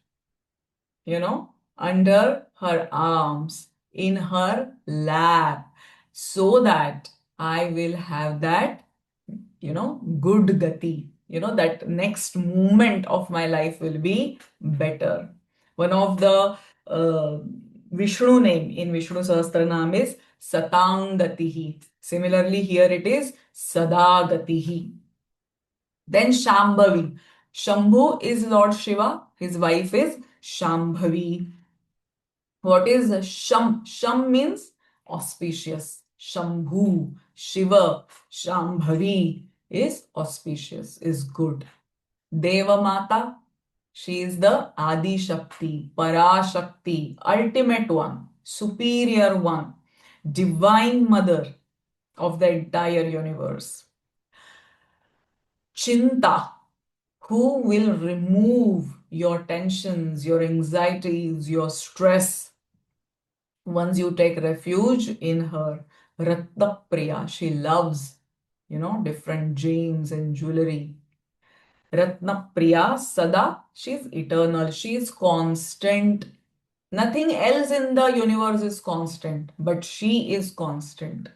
under her arms, in her lap, so that I will have that, good gati. That next moment of my life will be better. One of the Vishnu name in Vishnu Sahasranam is Satangatihi. Similarly, here it is Sadagatihi. Then Shambhavi. Shambhu is Lord Shiva. His wife is Shambhavi. What is Sham? Sham means auspicious. Shambhu, Shiva, Shambhavi is auspicious, is good. Deva Mata, she is the Adi Shakti, Para Shakti, ultimate one, superior one, divine mother of the entire universe. Chinta, who will remove your tensions, your anxieties, your stress once you take refuge in her. Ratna Priya, she loves, different gems and jewelry. Ratna Priya, Sada, she's eternal, she is constant. Nothing else in the universe is constant, but she is constant.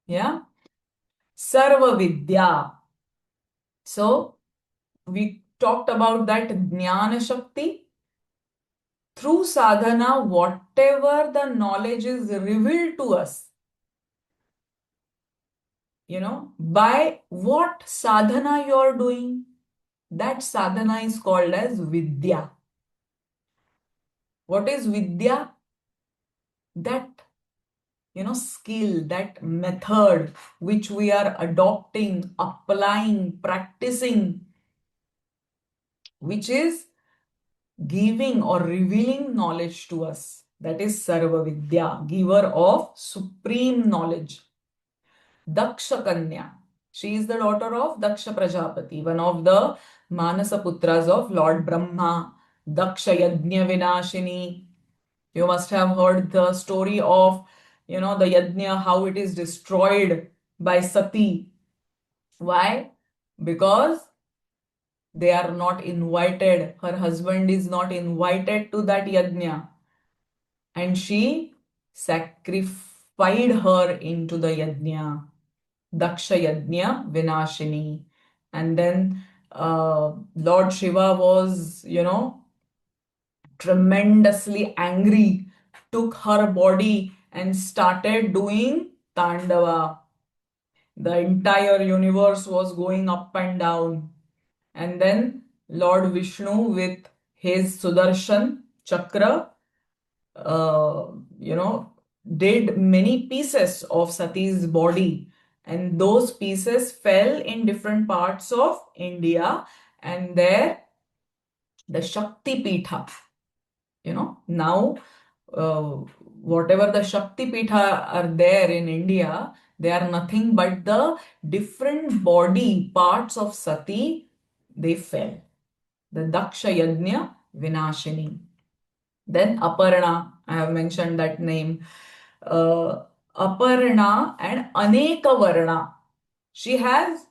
Yeah? Sarva Vidya. So, we talked about that Jnana Shakti. Through sadhana, whatever the knowledge is revealed to us, by what sadhana you are doing, that sadhana is called as Vidya. What is Vidya? That skill, that method which we are adopting, applying, practicing, which is giving or revealing knowledge to us. That is Sarva Vidya, giver of supreme knowledge. Daksha Kanya. She is the daughter of Daksha Prajapati, one of the Manasa Putras of Lord Brahma. Daksha Yajna Vinashini. You must have heard the story of, the Yajna, how it is destroyed by Sati. Why? Because they are not invited. Her husband is not invited to that Yajna. And she sacrificed her into the Yajna. Daksha Yajna Vinashini. And then Lord Shiva was, tremendously angry, took her body and started doing Tandava. The entire universe was going up and down. And then Lord Vishnu with his Sudarshan Chakra, uh, you know, did many pieces of Sati's body. And those pieces fell in different parts of India. And there, the Shakti Pitha, now whatever the Shakti Pitha are there in India, they are nothing but the different body parts of Sati, they fell. The Daksha Yajna Vinashini. Then Aparna, I have mentioned that name. Aparna and Aneka Varna. She has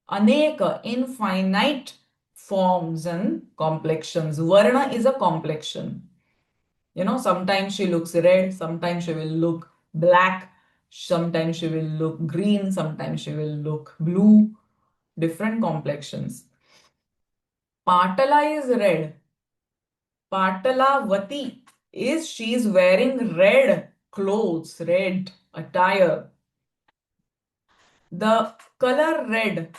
Aneka, infinite forms and complexions. Varna is a complexion. Sometimes she looks red, sometimes she will look black, sometimes she will look green, sometimes she will look blue, different complexions. Patala is red. Patalavati is she is wearing red clothes, red attire. The color red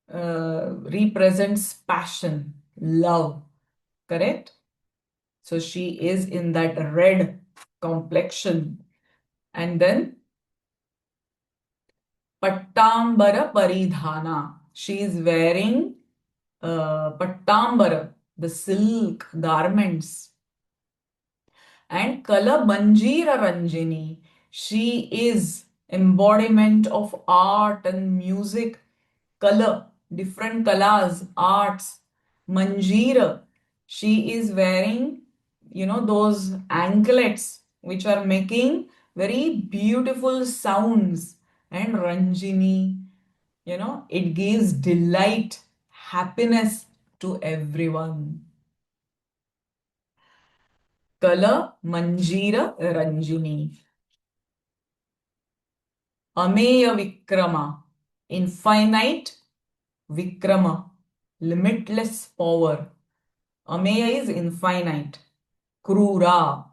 represents passion, love, correct? So she is in that red complexion. And then Pattambara Paridhana. She is wearing Pattambara, the silk garments. And Kala Banjira Ranjini. She is embodiment of art and music, color, different colors, arts. Manjira. She is wearing, those anklets which are making very beautiful sounds. And Ranjini, it gives delight, happiness to everyone. Kala Manjira Ranjini. Ameya Vikrama. Infinite Vikrama. Limitless power. Ameya is infinite. Krura.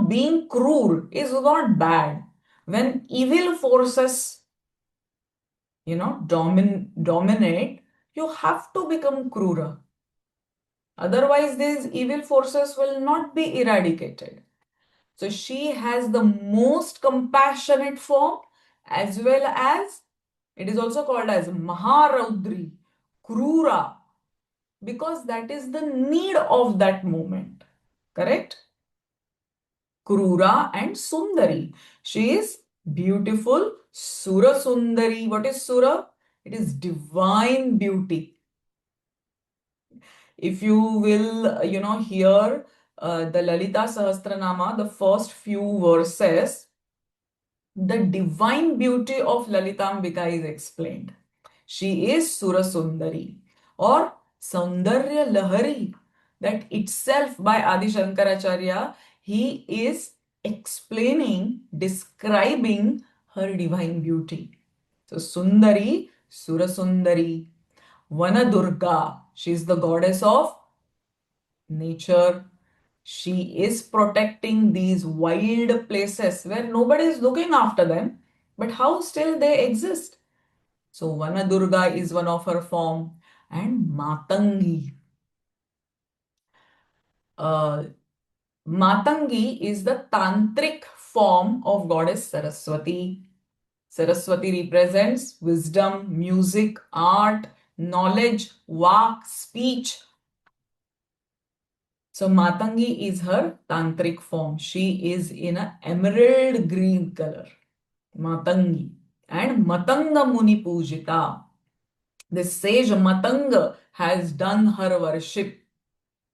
Being cruel is not bad. When evil forces, dominate, you have to become Krura. Otherwise, these evil forces will not be eradicated. So she has the most compassionate form, as well as it is also called as Maharaudri, Krura, because that is the need of that moment. Correct? Krura and Sundari. She is beautiful, Sura Sundari. What is Sura? It is divine beauty. If you will, hear the Lalita Sahasranama, the first few verses, the divine beauty of Lalitambika is explained. She is Sura Sundari or Saundarya Lahari. That itself by Adi Shankaracharya, he is explaining, describing her divine beauty. So Sundari, Sura Sundari, Vana Durga, she is the goddess of nature. She is protecting these wild places where nobody is looking after them, but how still they exist. So Vana Durga is one of her form, and Matangi. Matangi is the tantric form of goddess Saraswati. Saraswati represents wisdom, music, art, knowledge, vak, speech. So Matangi is her tantric form. She is in an emerald green color. Matangi. And Matanga Muni Pujita. This sage Matanga has done her worship,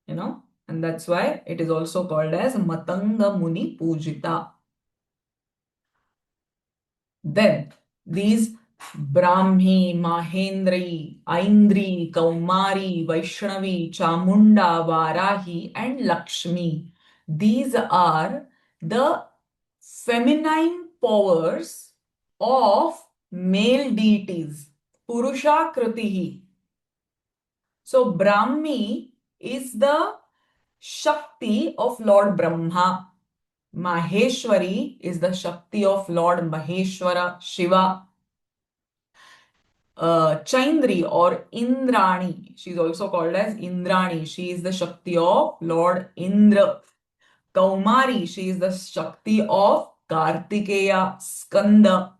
and that's why it is also called as Matanga Muni Pujita. Then these Brahmi, Mahendri, Aindri, Kaumari, Vaishnavi, Chamunda, Varahi, and Lakshmi. These are the feminine powers of male deities. Purusha Kritihi. So Brahmi is the Shakti of Lord Brahma. Maheshwari is the Shakti of Lord Maheshwara, Shiva. Chaindri or Indrani, she is also called as Indrani. She is the Shakti of Lord Indra. Kaumari, she is the Shakti of Kartikeya, Skanda.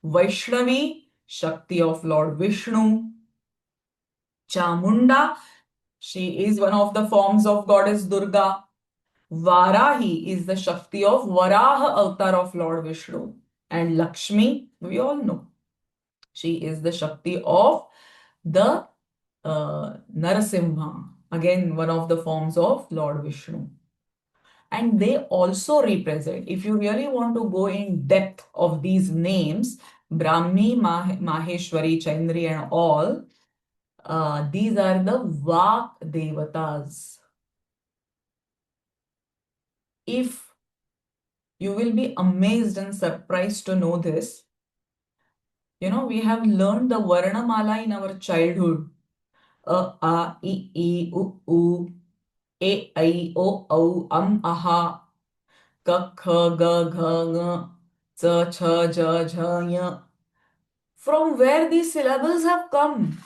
Vaishnavi, Shakti of Lord Vishnu. Chamunda, she is one of the forms of goddess Durga. Varahi is the Shakti of Varaha avatar of Lord Vishnu. And Lakshmi, we all know, she is the Shakti of the Narasimha, again one of the forms of Lord Vishnu. And they also represent, if you really want to go in depth of these names, Brahmi, Maheshwari, Chaindri and all, these are the Vak Devatas. If you will be amazed and surprised to know this, we have learned the Varnamala in our childhood. A, A, I, U, U, E, I, O, Au, Aha, K, K, G, G, Ng, Ch, Ch, J, Jh, Ny. From where these syllables have come?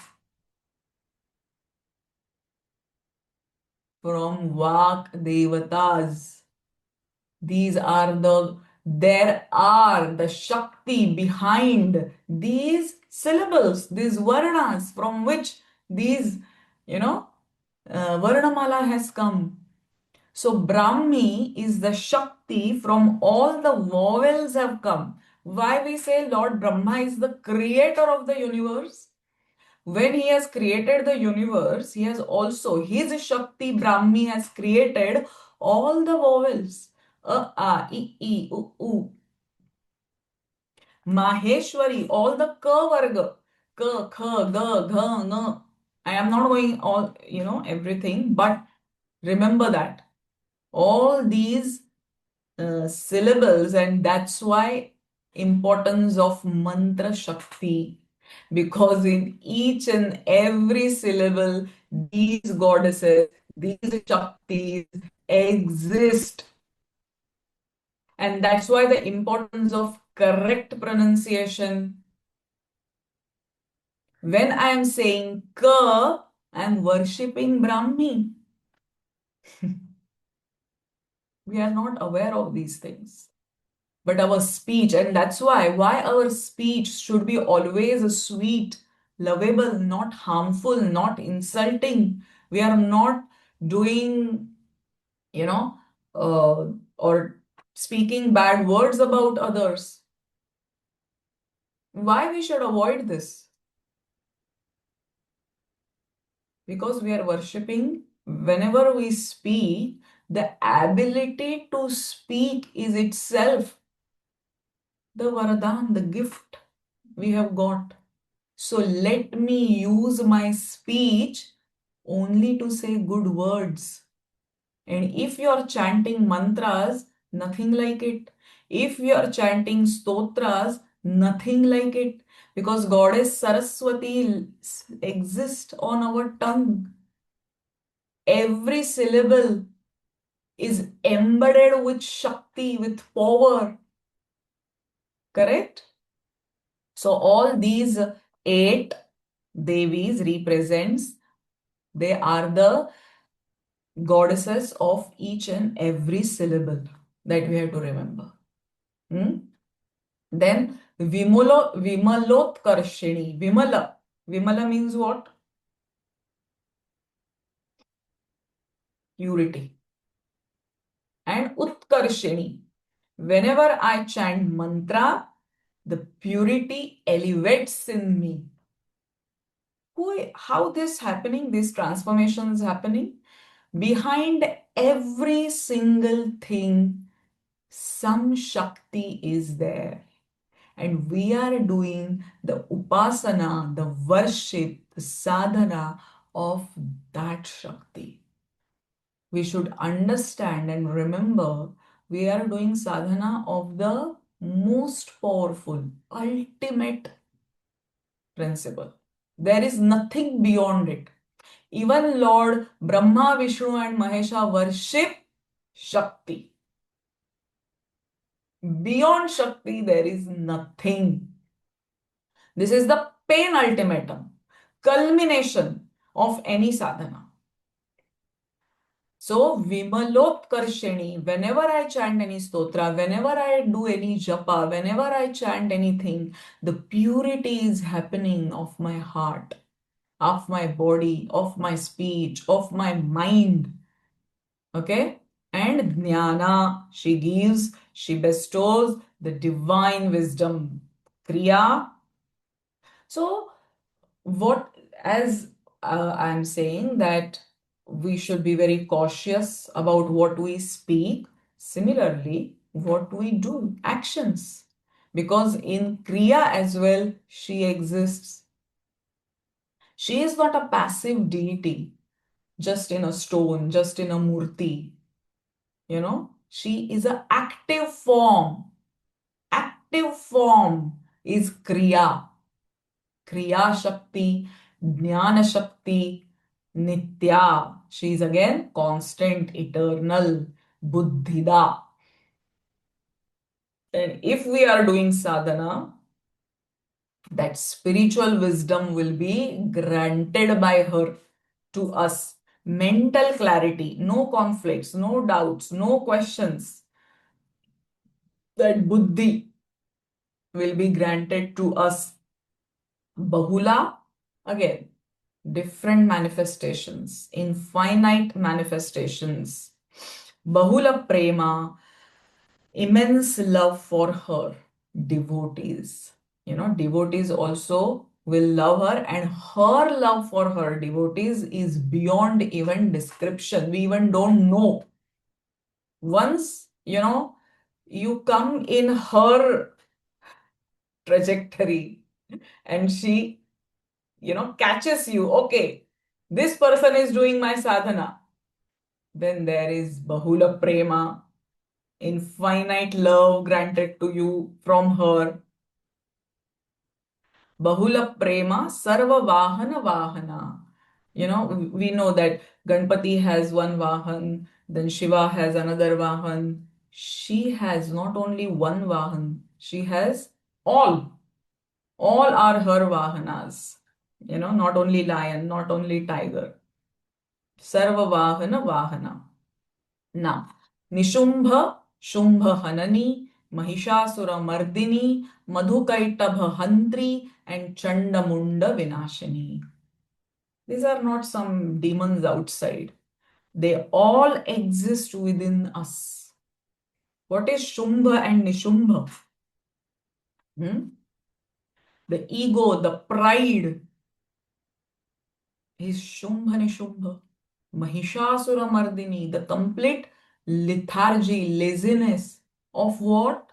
From Vak Devatas. There are the Shakti behind these syllables, these Varnas, from which these, Varnamala has come. So Brahmi is the Shakti from all the vowels have come. Why we say Lord Brahma is the creator of the universe? When he has created the universe, he has also, his Shakti Brahmi has created all the vowels. A, I, U, U. Maheshwari, all the Ka Varga. Ka, Kha, Ga, Gha, Ng. I am not going all, everything, but remember that. All these syllables, and that's why importance of mantra-shakti, because in each and every syllable, these goddesses, these shaktis exist. And that's why the importance of correct pronunciation. When I am saying Ka, I am worshipping Brahmi. We are not aware of these things. But our speech, and that's why our speech should be always sweet, lovable, not harmful, not insulting. We are not doing, or speaking bad words about others. Why we should avoid this? Because we are worshipping. Whenever we speak, the ability to speak is itself the varadan, the gift we have got. So let me use my speech only to say good words. And if you are chanting mantras, nothing like it. If you are chanting stotras, nothing like it. Because Goddess Saraswati exists on our tongue. Every syllable is embedded with Shakti, with power. Correct? So all these 8 Devis represents, they are the goddesses of each and every syllable that we have to remember. Hmm? Then Vimalotkarshini. Vimala. Vimala means what? Purity. And Utkarshini. Whenever I chant mantra, the purity elevates in me. How this happening? This transformation is happening? Behind every single thing, some Shakti is there. And we are doing the Upasana, the worship, the sadhana of that Shakti. We should understand and remember we are doing sadhana of the most powerful, ultimate principle. There is nothing beyond it. Even Lord Brahma, Vishnu, and Mahesha worship Shakti. Beyond Shakti, there is nothing. This is the pain ultimatum, culmination of any sadhana. So, Vimalotkarshini, whenever I chant any stotra, whenever I do any japa, whenever I chant anything, the purity is happening of my heart, of my body, of my speech, of my mind. Okay? And Jnana, she gives, she bestows the divine wisdom. Kriya. So, what, as I'm saying that we should be very cautious about what we speak, similarly, what we do, actions. Because in Kriya as well, she exists. She is not a passive deity, just in a stone, just in a murti. She is an active form. Active form is Kriya. Kriya Shakti, Jnana Shakti, Nitya. She is again constant, eternal, Buddhida. And if we are doing sadhana, that spiritual wisdom will be granted by her to us. Mental clarity, no conflicts, no doubts, no questions. That buddhi will be granted to us. Bahula, again, different manifestations, infinite manifestations. Bahula Prema, immense love for her devotees. Devotees also will love her, and her love for her devotees is beyond even description. We even don't know. Once, you come in her trajectory and she catches you, okay, this person is doing my sadhana, then there is Bahula Prema, infinite love granted to you from her. Bahula Prema, Sarva Vahana Vahana. We know that Ganpati has one Vahan, then Shiva has another Vahan. She has not only one Vahan, she has all. All are her Vahanas. Not only lion, not only tiger. Sarva Vahana Vahana. Now, Nishumbha, Shumbha Hanani, Mahishasura Mardini, Madhukaitabha Hantri, and Chandamunda Vinashini. These are not some demons outside. They all exist within us. What is Shumbha and Nishumbha? The ego, the pride is Shumbha Nishumbha. Mahishasura Mardini, the complete lethargy, laziness of what?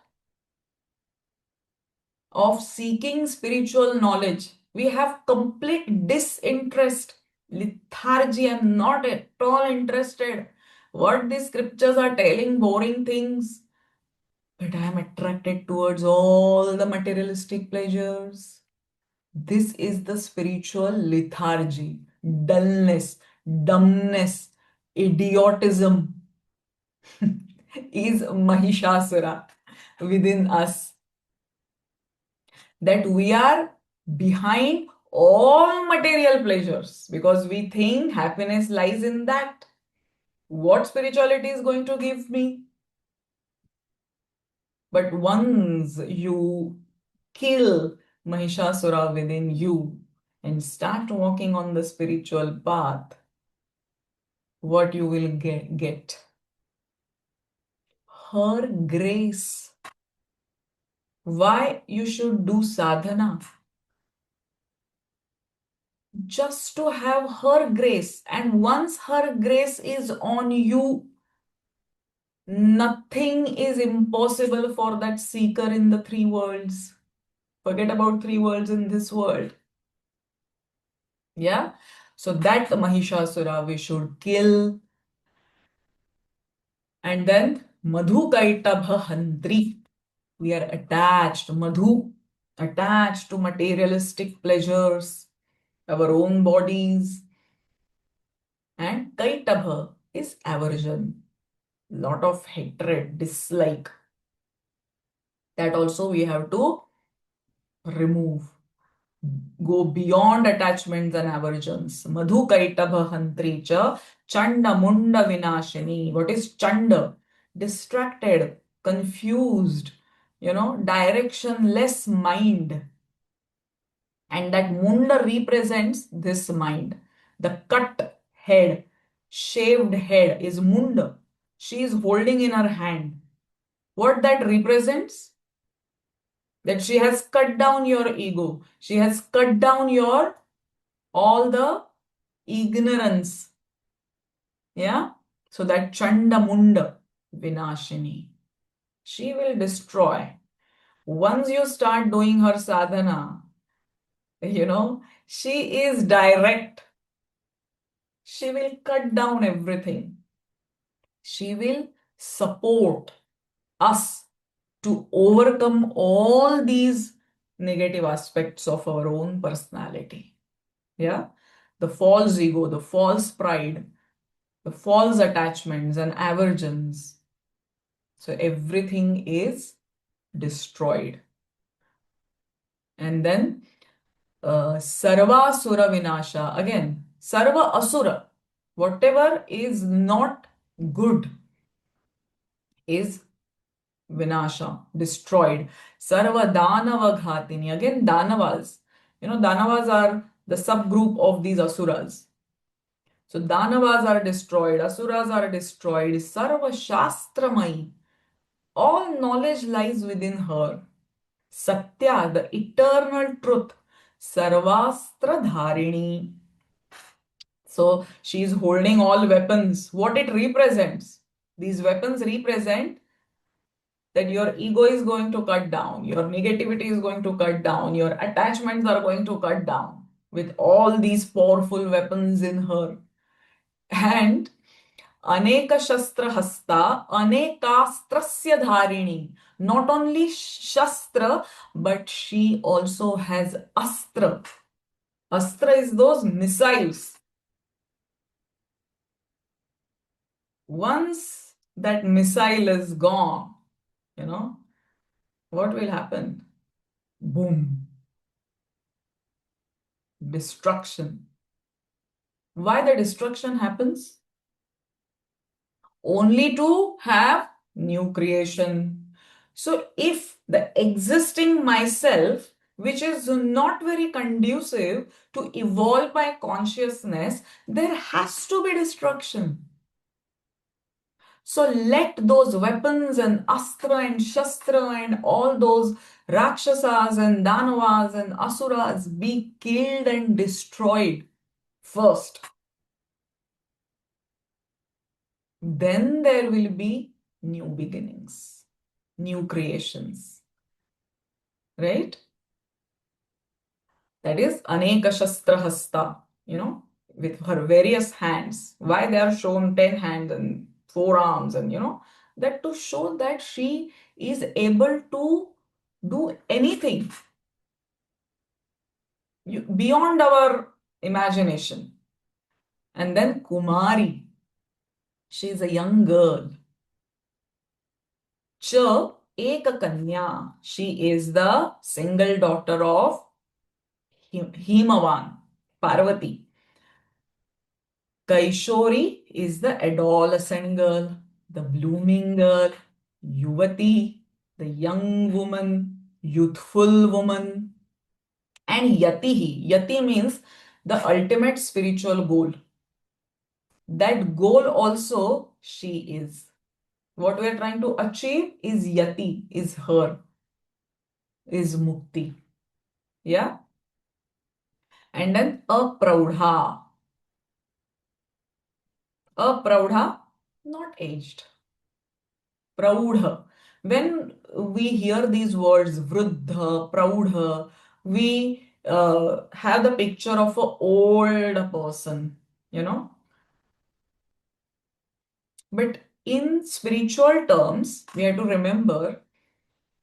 Of seeking spiritual knowledge. We have complete disinterest, lethargy. I'm not at all interested. What these scriptures are telling, boring things. But I am attracted towards all the materialistic pleasures. This is the spiritual lethargy, dullness, dumbness, idiotism is Mahishasura within us. That we are behind all material pleasures because we think happiness lies in that. What spirituality is going to give me? But once you kill Mahishasura within you and start walking on the spiritual path, what you will get? Her grace. Why you should do sadhana? Just to have her grace. And once her grace is on you, nothing is impossible for that seeker in the three worlds. Forget about three worlds in this world. Yeah? So that Mahishasura we should kill. And then Madhu Kaitabha Hantri. We are attached, Madhu, attached to materialistic pleasures, our own bodies. And Kaitabha is aversion, lot of hatred, dislike. That also we have to remove. Go beyond attachments and aversions. Madhu Kaitabha Hantri cha Chanda Munda Vinashini. What is Chanda? Distracted, confused, directionless mind. And that Munda represents this mind. The cut head, shaved head is Munda. She is holding in her hand. What that represents? That she has cut down your ego. She has cut down your all the ignorance. Yeah? So that Chanda Munda Vinashini, she will destroy. Once you start doing her sadhana, she is direct. She will cut down everything. She will support us to overcome all these negative aspects of our own personality. Yeah? The false ego, the false pride, the false attachments and aversions. So everything is destroyed. And then Sarva Asura Vinasha. Again, Sarva Asura. Whatever is not good is Vinasha, destroyed. Sarva Danava Ghatini. Again, Danavas. Danavas are the subgroup of these Asuras. So Danavas are destroyed, Asuras are destroyed. Sarva Shastramai. All knowledge lies within her. Satya, the eternal truth. Sarvastra Dharini. So she is holding all weapons. What it represents? These weapons represent that your ego is going to cut down, your negativity is going to cut down, your attachments are going to cut down with all these powerful weapons in her. And Aneka Shastra Hasta, Anekastrasya Dharini. Not only Shastra, but she also has Astra. Astra is those missiles. Once that missile is gone, what will happen? Boom. Destruction. Why the destruction happens? Only to have new creation. So if the existing myself, which is not very conducive to evolve my consciousness, there has to be destruction. So let those weapons and astra and shastra and all those rakshasas and danavas and asuras be killed and destroyed first. Then there will be new beginnings, new creations. Right? That is Aneka Shastra Hasta, with her various hands. Why they are shown 10 hands and 4 arms and, that to show that she is able to do anything beyond our imagination. And then Kumari, she is a young girl. Cha Eka Kanya, she is the single daughter of Himavan, Parvati. Kaishori is the adolescent girl, the blooming girl. Yuvati, the young woman, youthful woman, and yatihi. Yati means the ultimate spiritual goal. That goal also she is. What we are trying to achieve is yati, is her, is mukti. Yeah? And then a praudha. A praudha, not aged. Praudha. When we hear these words, vruddha, praudha, we have the picture of an old person, you know. But in spiritual terms, we have to remember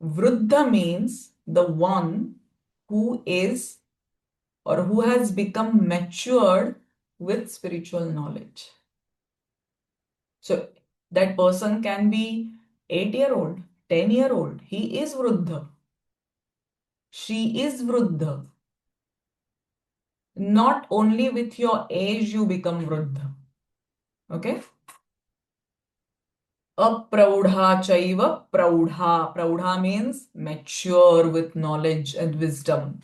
vruddha means the one who is or who has become matured with spiritual knowledge. So that person can be 8-year-old, 10-year-old. He is vruddha. She is vruddha. Not only with your age you become vruddha. Okay? Apraudha chaiva praudha. Praudha means mature with knowledge and wisdom.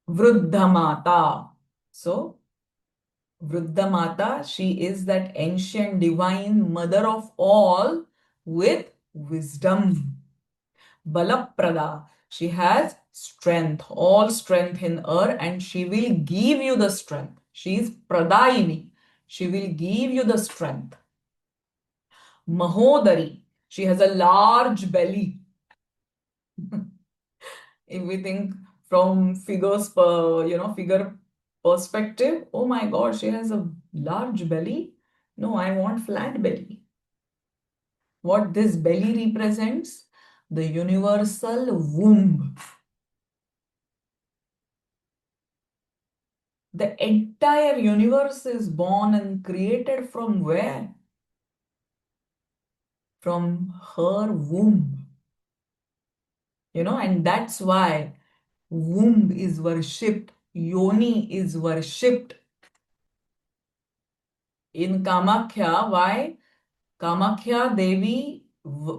Vruddha mata. So, Vruddha mata, she is that ancient divine mother of all with wisdom. Balaprada. She has strength, all strength in her, and she will give you the strength. She is Pradayini. She will give you the strength. Mahodari. She has a large belly. If we think from figure perspective, oh my God, she has a large belly. No, I want flat belly. What this belly represents? The universal womb. The entire universe is born and created from where? From her womb. And that's why womb is worshipped, yoni is worshipped. In Kamakhya, why? Kamakhya Devi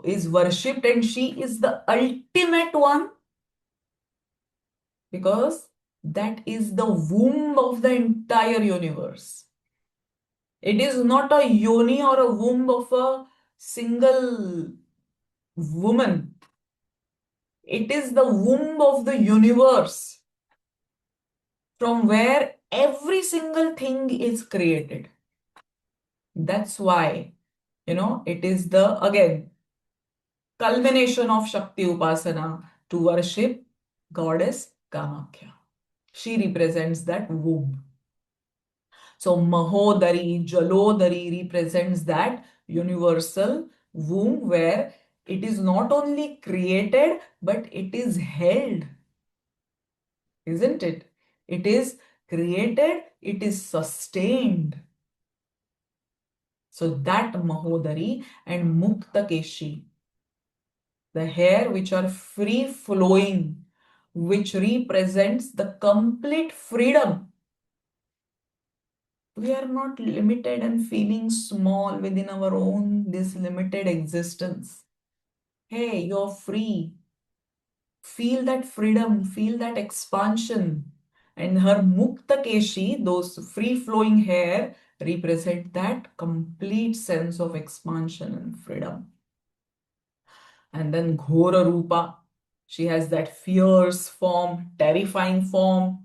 is worshipped and she is the ultimate one because that is the womb of the entire universe. It is not a yoni or a womb of a single woman. It is the womb of the universe from where every single thing is created. That's why, it is the, again, culmination of Shakti Upasana to worship goddess Kamakhya. She represents that womb. So Mahodari, Jalodari represents that universal womb where it is not only created, but it is held. Isn't it? It is created, it is sustained. So that Mahodari and Muktakeshi, the hair which are free flowing, which represents the complete freedom. We are not limited and feeling small within our own this limited existence. Hey, you're free. Feel that freedom, feel that expansion. And her Mukta Keshi, those free-flowing hair, represent that complete sense of expansion and freedom. And then Ghora Rupa, she has that fierce form, terrifying form.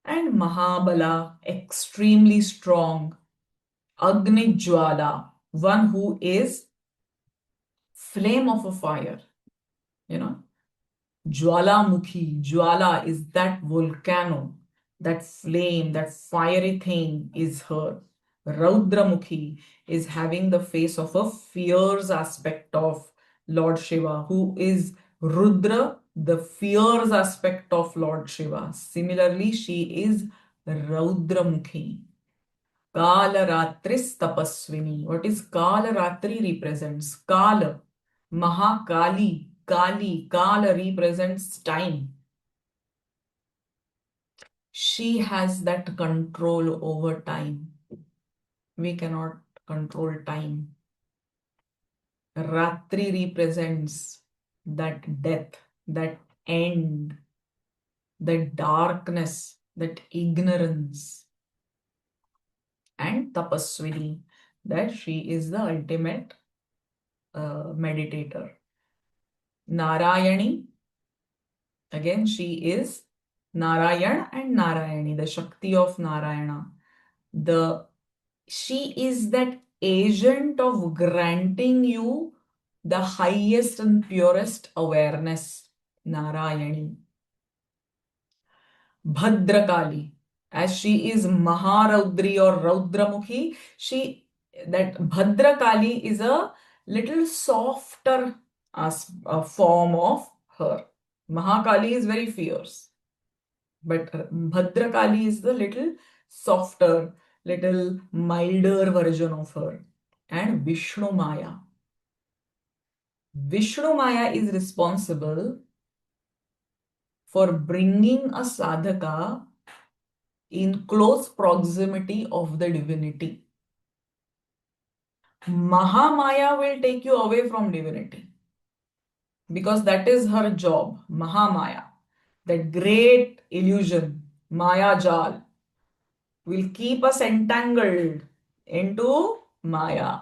And Mahabala, extremely strong. Agni Jwala, one who is flame of a fire. Jwalamukhi, Jwala is that volcano, that flame, that fiery thing is her. Raudramukhi is having the face of a fierce aspect of Lord Shiva, who is Rudra, the fierce aspect of Lord Shiva. Similarly, she is Raudramukhi. Kalaratris Tapaswini. What is Kalaratri represents? Kala, Mahakali, Kali, Kala represents time. She has that control over time. We cannot control time. Ratri represents that death, that end, that darkness, that ignorance. And Tapaswini, that she is the ultimate meditator. Narayani, again, she is Narayana and Narayani, the Shakti of Narayana. She is that agent of granting you the highest and purest awareness, Narayani. Bhadrakali, as she is Maharaudri or Raudramukhi, that Bhadrakali is a little softer form of her. Mahakali is very fierce, but Bhadrakali is the little softer, little milder version of her. And Vishnu Maya. Vishnu Maya is responsible for bringing a sadhaka in close proximity of the divinity. Mahamaya will take you away from divinity because that is her job. Mahamaya, that great illusion, Maya Jal, will keep us entangled into Maya.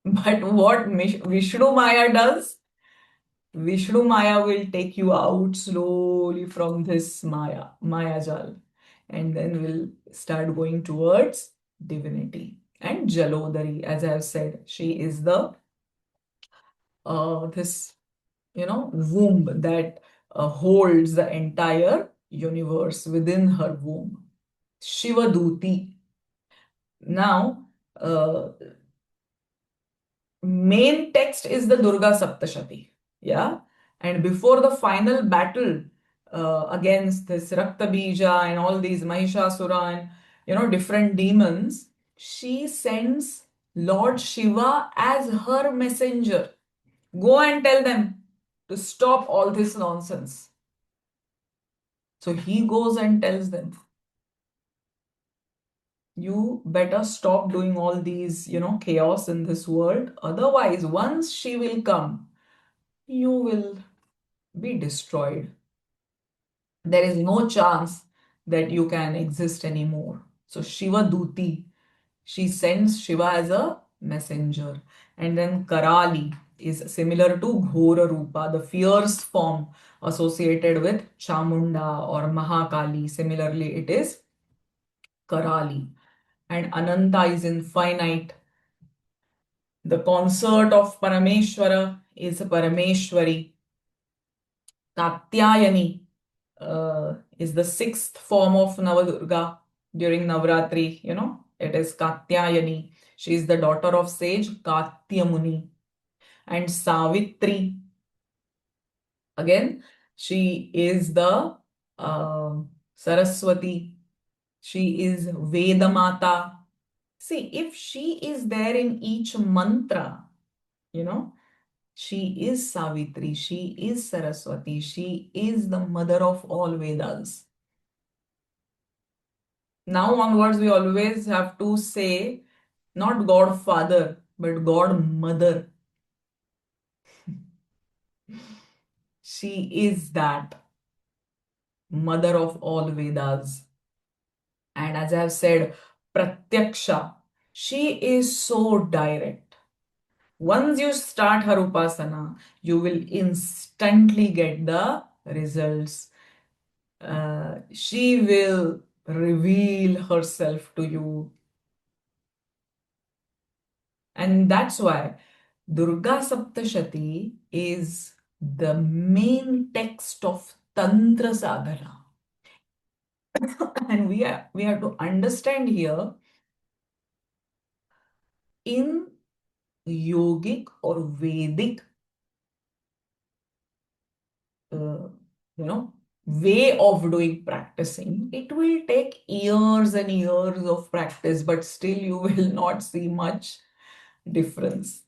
But what Vishnu Maya does, Vishnu Maya will take you out slowly from this Maya Jal, and then we'll start going towards divinity. And Jalodari, as I have said, she is the this womb that holds the entire universe within her womb. Shiva Duti. Now, main text is the Durga Saptashati. Yeah. And before the final battle against this Rakta Bija and all these Mahishasura and different demons, she sends Lord Shiva as her messenger. Go and tell them to stop all this nonsense. So he goes and tells them, you better stop doing all these, chaos in this world. Otherwise, once she will come, you will be destroyed. There is no chance that you can exist anymore. So Shiva Duti, she sends Shiva as a messenger. And then Karali is similar to Ghora Rupa, the fierce form associated with Chamunda or Mahakali. Similarly, it is Karali. And Ananta is infinite. The consort of Parameshwara is Parameshwari. Katyayani is the sixth form of Navadurga during Navratri. It is Katyayani. She is the daughter of sage Katyamuni. And Savitri, again, she is the Saraswati. She is Vedamata. See, if she is there in each mantra, she is Savitri, she is Saraswati, she is the mother of all Vedas. Now onwards, we always have to say not God Father, but God Mother. She is that mother of all Vedas. And as I have said, Pratyaksha, she is so direct. Once you start her Upasana, you will instantly get the results. She will reveal herself to you. And that's why Durga Saptashati is the main text of Tantra Sadhana. And we have to understand here, in yogic or Vedic way of doing practicing, it will take years and years of practice, but still you will not see much difference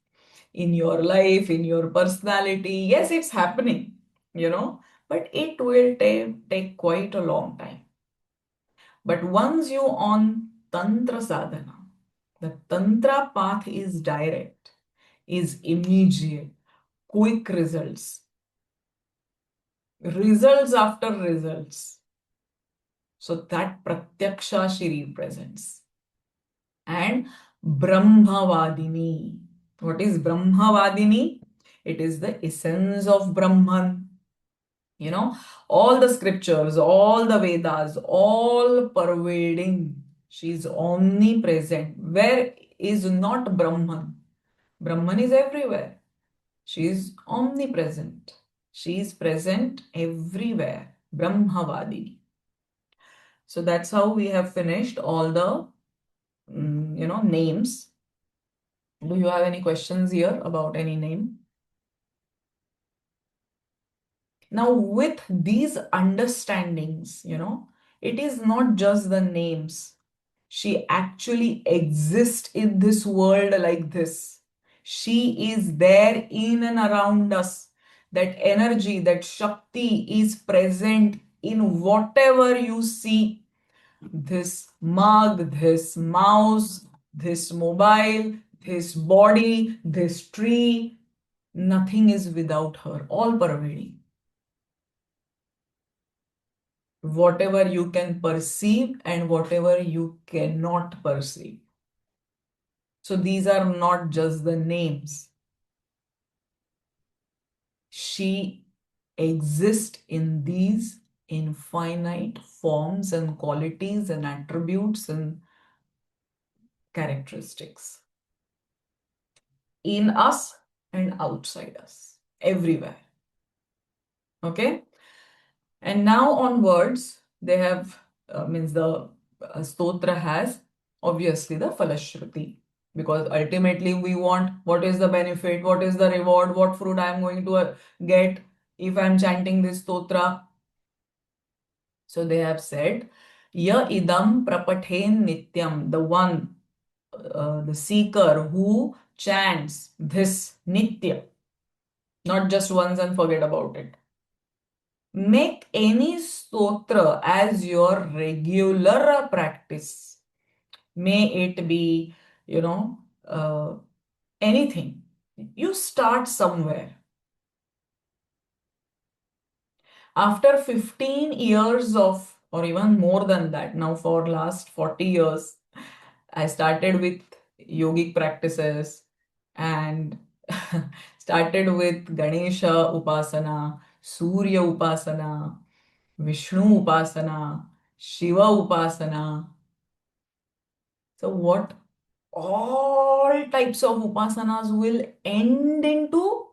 in your life, in your personality. Yes, it's happening, but it will take quite a long time. But once you on Tantra Sadhana, the Tantra path is direct. is immediate, quick results, results after results. So that Pratyaksha she represents. And Brahmavadini. What is Brahmavadini? It is the essence of Brahman. You know, all the scriptures, all the Vedas, all pervading. She is omnipresent. Where is not Brahman? Brahman is everywhere. She is omnipresent. She is present everywhere. Brahmavadini. So that's how we have finished all the names. Do you have any questions here about any name? Now, with these understandings, it is not just the names. She actually exists in this world like this. She is there in and around us. That energy, that Shakti is present in whatever you see. This mug, this mouse, this mobile, this body, this tree, nothing is without her, all pervading. Whatever you can perceive and whatever you cannot perceive. So these are not just the names. She exists in these infinite forms and qualities and attributes and characteristics. In us and outside us, everywhere. Okay? And now onwards, they have, means the stotra has obviously the falashruti. Because ultimately we want what is the benefit, what is the reward, what fruit I am going to get if I am chanting this stotra. So they have said, Ya idam prapathen nityam, the one, the seeker who chants this nitya, not just once and forget about it. Make any stotra as your regular practice. May it be, anything. You start somewhere. After 15 years of, or even more than that, now for last 40 years, I started with yogic practices and started with Ganesha Upasana, Surya Upasana, Vishnu Upasana, Shiva Upasana. So what all types of upasanas will end into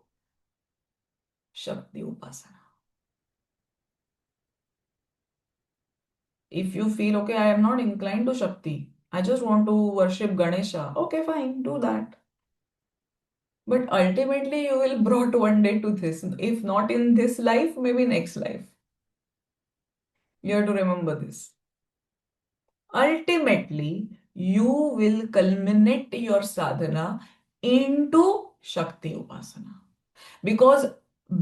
Shakti Upasana. If you feel, okay, I am not inclined to Shakti, I just want to worship Ganesha, okay, fine, do that. But ultimately, you will brought one day to this. If not in this life, maybe next life. You have to remember this. Ultimately, you will culminate your sadhana into Shakti Upasana. Because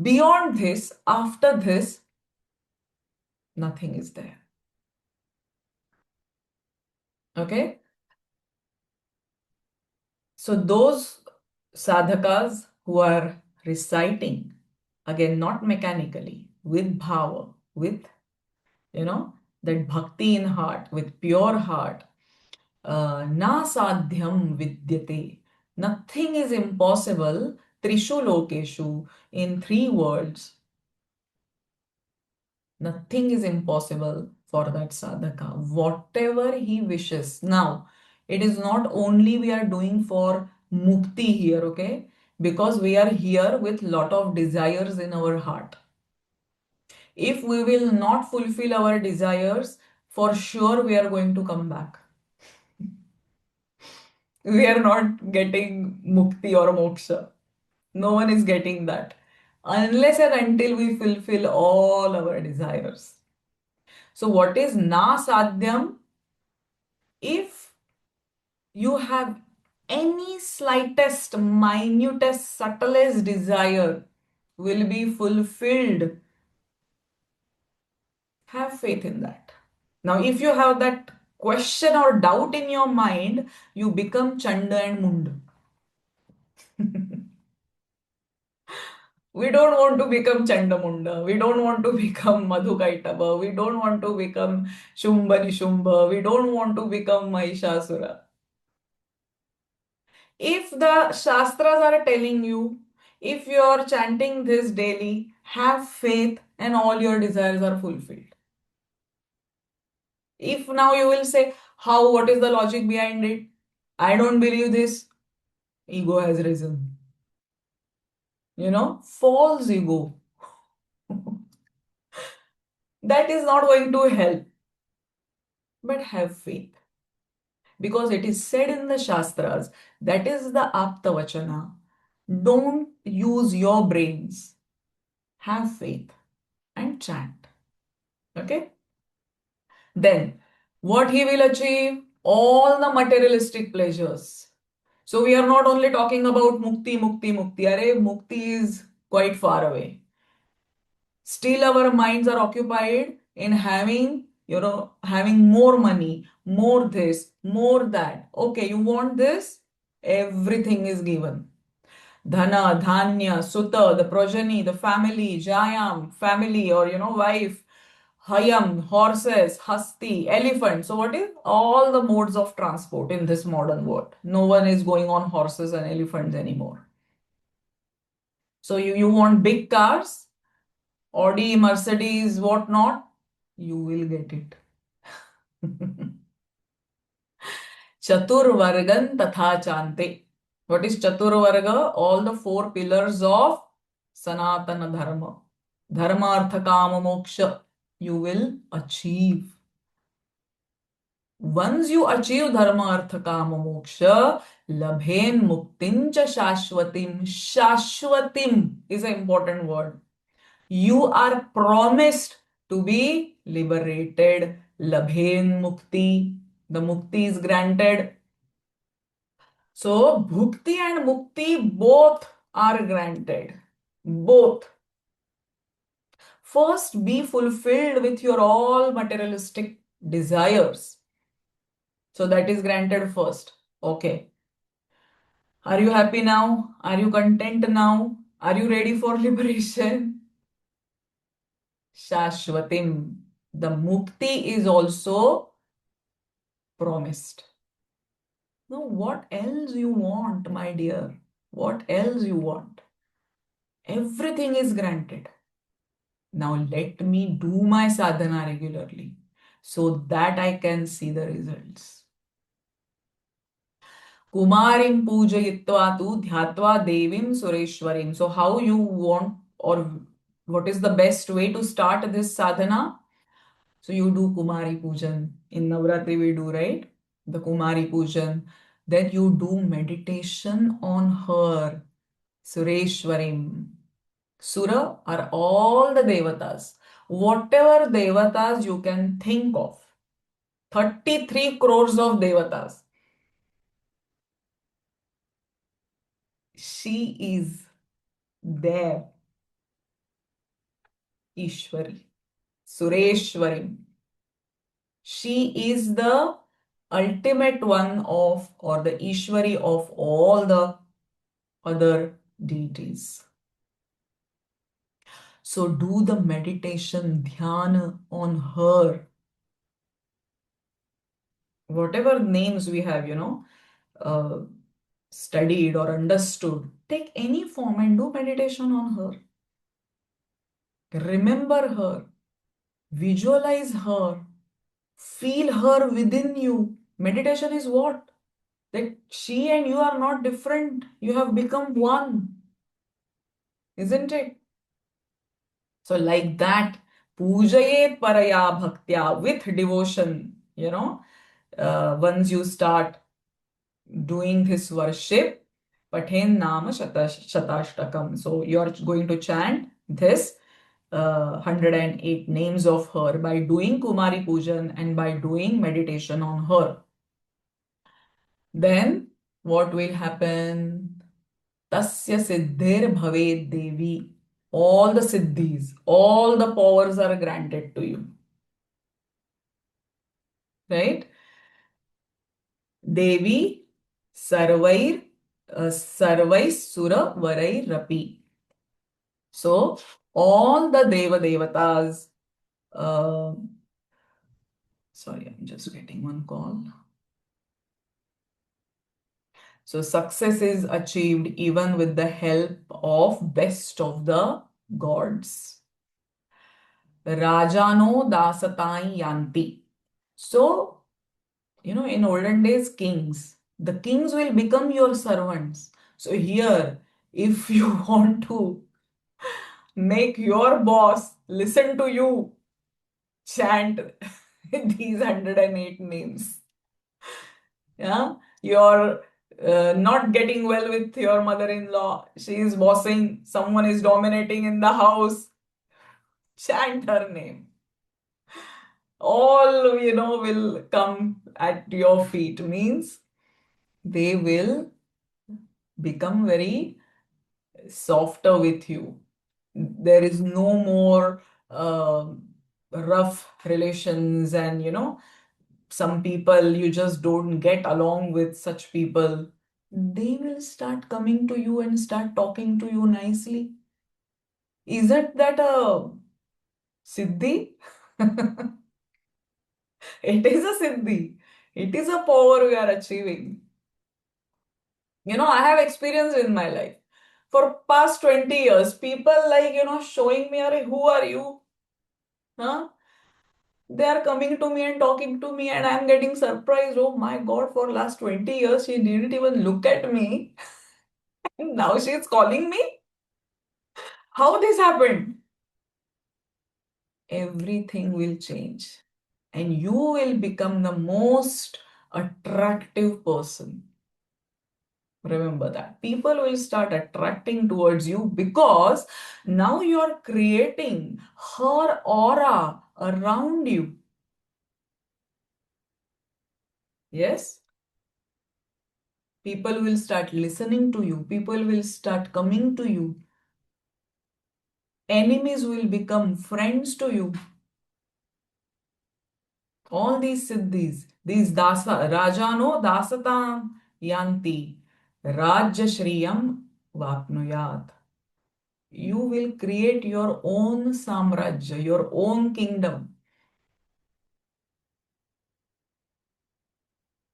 beyond this, after this, nothing is there. Okay? So those sadhakas who are reciting, again, not mechanically, with bhava, with, that bhakti in heart, with pure heart, na sadhyam vidyate. Nothing is impossible, trishu lokeshu, in 3 words. Nothing is impossible for that sadhaka, whatever he wishes. Now, it is not only we are doing for mukti here, okay? Because we are here with lot of desires in our heart. If we will not fulfill our desires, for sure we are going to come back. We are not getting mukti or moksha. No one is getting that. Unless and until we fulfill all our desires. So what is na sadhyam? If you have any slightest, minutest, subtlest desire will be fulfilled, have faith in that. Now, if you have that question or doubt in your mind, you become Chanda and Mund. We don't want to become Chandamunda. We don't want to become Madhukaitaba. We don't want to become Shumba Nishumba. We don't want to become Mahishasura. If the Shastras are telling you, if you are chanting this daily, have faith and all your desires are fulfilled. If now you will say, how, what is the logic behind it? I don't believe this. Ego has risen. False ego. That is not going to help. But have faith. Because it is said in the Shastras, that is the Aptavachana. Don't use your brains. Have faith and chant. Okay? Then, what he will achieve? All the materialistic pleasures. So we are not only talking about mukti, mukti, mukti. Arey, mukti is quite far away. Still our minds are occupied in having more money, more this, more that. Okay, you want this? Everything is given. Dhana, Dhanya, Sutta, the progeny, the family, Jayam, family or wife, Hayam, horses, Hasti, elephant. So what is all the modes of transport in this modern world? No one is going on horses and elephants anymore. So you want big cars, Audi, Mercedes, what not? You will get it. Chaturvargan tatha chante. What is Chaturvarga? All the four pillars of Sanatana Dharma. Dharma, Artha, Kama, Moksha. You will achieve. Once you achieve Dharma, Artha, Kama, Moksha, Labhen Muktin cha Shashwatim. Shashwatim is an important word. You are promised to be liberated. Labhen Mukti. The Mukti is granted. So, Bhukti and Mukti both are granted. Both. First, be fulfilled with your all materialistic desires. So, that is granted first. Okay. Are you happy now? Are you content now? Are you ready for liberation? Shashwatim. The Mukti is also promised. Now, what else you want, my dear? What else you want? Everything is granted. Now let me do my sadhana regularly so that I can see the results. Kumarim pujayitva tu dhyatva devim sureshwarim. So how you want or what is the best way to start this sadhana? So you do Kumari Pujan. In Navratri we do, right? The Kumari Pujan. Then you do meditation on her, Sureshwarim. Sura are all the devatas. Whatever devatas you can think of. 33 crores of devatas. She is there. Ishwari. Sureshwarim. She is the ultimate one of or the Ishwari of all the other deities. So do the meditation, dhyana on her. Whatever names we have, studied or understood, take any form and do meditation on her. Remember her. Visualize her. Feel her within you. Meditation is what? That she and you are not different. You have become one. Isn't it? So like that, pujayet paraya bhaktya, with devotion, once you start doing this worship, pathen nama shatashtakam. So you're going to chant this 108 names of her by doing Kumari Pujan and by doing meditation on her. Then what will happen? Tasya siddhir bhaved devi. All the siddhis, all the powers are granted to you. Right? Devi sarvais sura varai rapi. So all the Deva Devatas, sorry, I'm just getting one call. So success is achieved even with the help of best of the gods. Rajano dasatai yanti. So, in olden days, the kings will become your servants. So here, if you want to make your boss listen to you, chant these 108 names. Yeah, you're not getting well with your mother-in-law. She is bossing. Someone is dominating in the house. Chant her name. All, will come at your feet. Means they will become very softer with you. There is no more rough relations, and some people you just don't get along with. Such people, they will start coming to you and start talking to you nicely. Isn't that a siddhi? It is a siddhi. It is a power we are achieving. I have experience in my life. For past 20 years, people like, showing me, who are you? Huh? They are coming to me and talking to me, and I'm getting surprised. Oh my God, for last 20 years, she didn't even look at me. Now she's calling me. How this happened? Everything will change, and you will become the most attractive person. Remember that. People will start attracting towards you because now you're creating her aura around you. Yes? People will start listening to you. People will start coming to you. Enemies will become friends to you. All these siddhis, these dasa, rajano dasatam yanti, rajya shriyam vapnuyat. You will create your own samrajya, your own kingdom.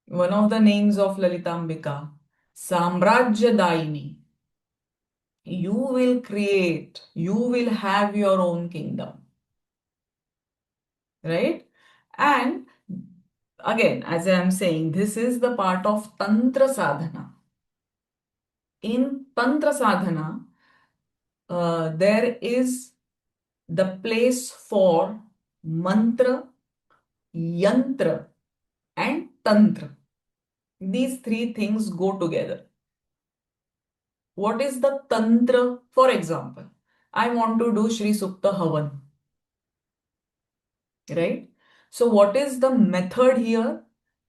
One of the names of Lalitambika, Samrajya Daini. You will create, you will have your own kingdom. Right? And again, as I am saying, this is the part of Tantra Sadhana. In Tantra Sadhana, there is the place for mantra, yantra, and tantra. These three things go together. What is the tantra? For example, I want to do Shri Sukta Havan. Right? So, what is the method here?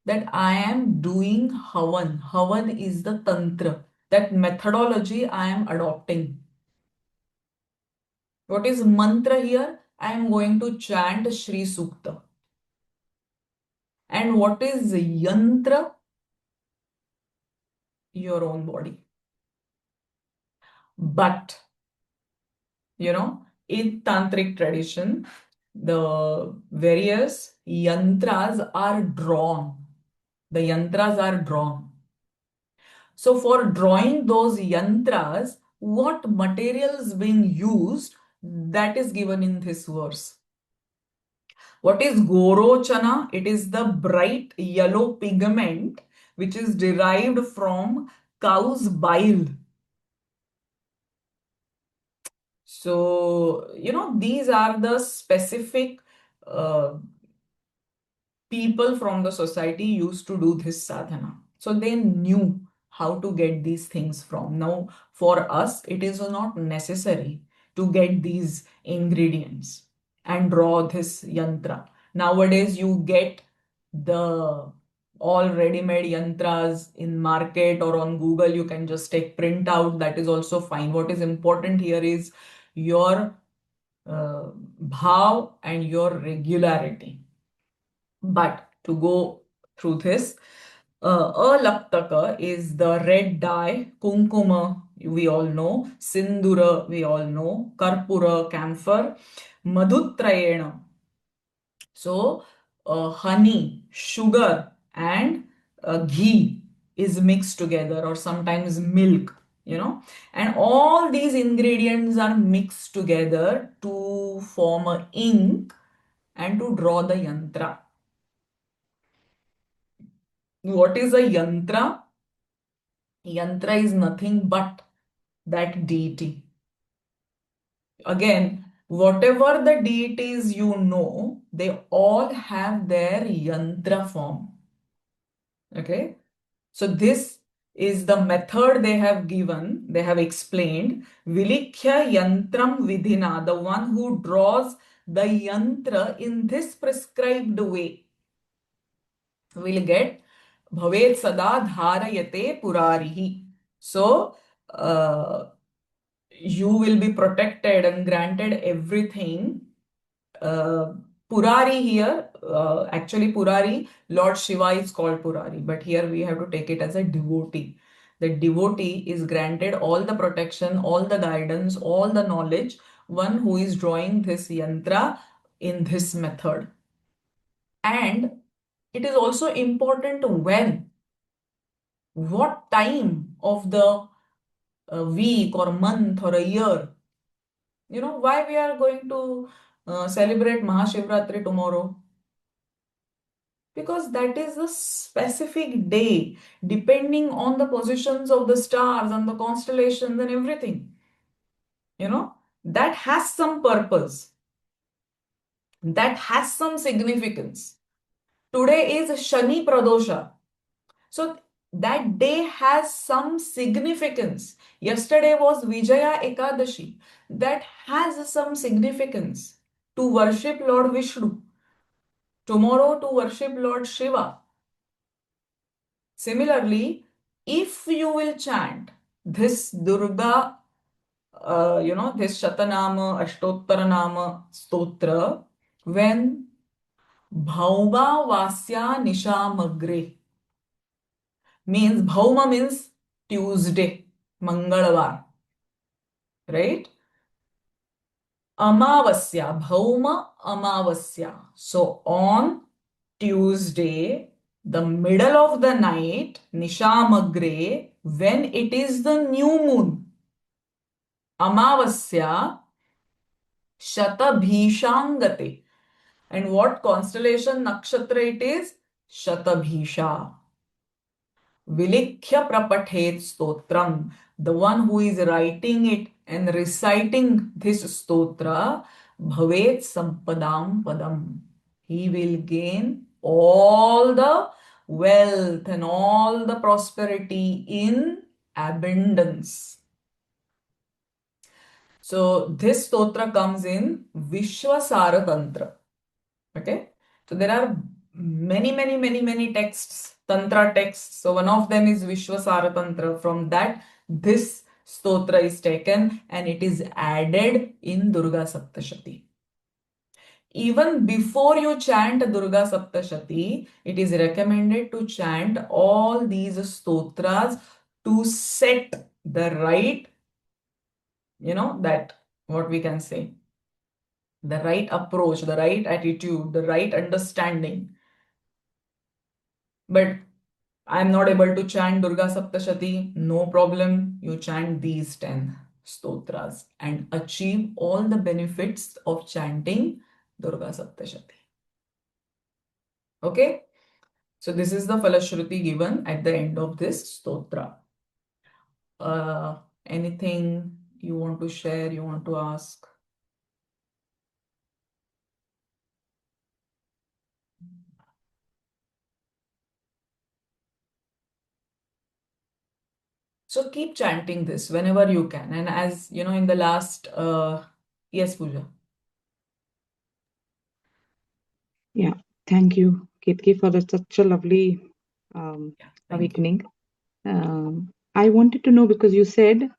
That I am doing Havan. Havan is the tantra. That methodology I am adopting. What is mantra here? I am going to chant Shri Sukta. And what is yantra? Your own body. But, in tantric tradition, the various yantras are drawn. The yantras are drawn. So for drawing those yantras, what material is being used, that is given in this verse. What is Gorochana? It is the bright yellow pigment which is derived from cow's bile. So, these are the specific people from the society used to do this sadhana. So they knew how to get these things from. Now, for us, it is not necessary to get these ingredients and draw this yantra. Nowadays, you get the all ready-made yantras in market or on Google. You can just take print out. That is also fine. What is important here is your bhav and your regularity. But to go through this, alaktaka is the red dye, kunkuma, we all know. Sindura, we all know. Karpura, camphor. Madhutrayena. So, honey, sugar, and ghee is mixed together, or sometimes milk, and all these ingredients are mixed together to form a ink and to draw the yantra. What is a yantra? Yantra is nothing but that deity. Again, whatever the deities they all have their yantra form. Okay, so this is the method they have given, they have explained. Vilikhya yantram vidhina, the one who draws the yantra in this prescribed way will get bhavet sada dharayate purarihi. So, you will be protected and granted everything. Purari here, actually Purari, Lord Shiva is called Purari, but here we have to take it as a devotee. The devotee is granted all the protection, all the guidance, all the knowledge, one who is drawing this yantra in this method. And it is also important when, what time of the week or month or a year, why we are going to celebrate Mahashivratri tomorrow? Because that is a specific day depending on the positions of the stars and the constellations and everything. That has some purpose, that has some significance. Today is Shani Pradosha, so that day has some significance. Yesterday was Vijaya Ekadashi, that has some significance to worship Lord Vishnu. Tomorrow to worship Lord Shiva. Similarly, if you will chant this Durga, this Shatanama, Ashtottaranama Stotra, when Bhauma Vasya Nishamagre, means Bhauma means Tuesday, Mangalvar, right? Amavasya, Bhauma Amavasya. So on Tuesday, the middle of the night, Nishamagre, when it is the new moon, Amavasya, Shatabhishangate. And what constellation nakshatra it is? Shatabhisha. Vilikhya prapathet stotram. The one who is writing it and reciting this stotra, bhavet sampadam padam. He will gain all the wealth and all the prosperity in abundance. So this stotra comes in Vishwasara Tantra. Okay, so there are many texts, Tantra texts. So one of them is Vishwasara Tantra. From that, this stotra is taken and it is added in Durga Saptashati. Even before you chant Durga Saptashati, it is recommended to chant all these stotras to set the right, that what we can say, the right approach, the right attitude, the right understanding. But I'm not able to chant Durga Saptashati, no problem. You chant these 10 stotras and achieve all the benefits of chanting Durga Saptashati. Okay? So this is the Falashruti given at the end of this stotra. Anything you want to share, you want to ask? So keep chanting this whenever you can. And as you know, in the last, yes, Pooja. Yeah, thank you, Ketki, for such a lovely Thank you. awakening. I wanted to know, because you said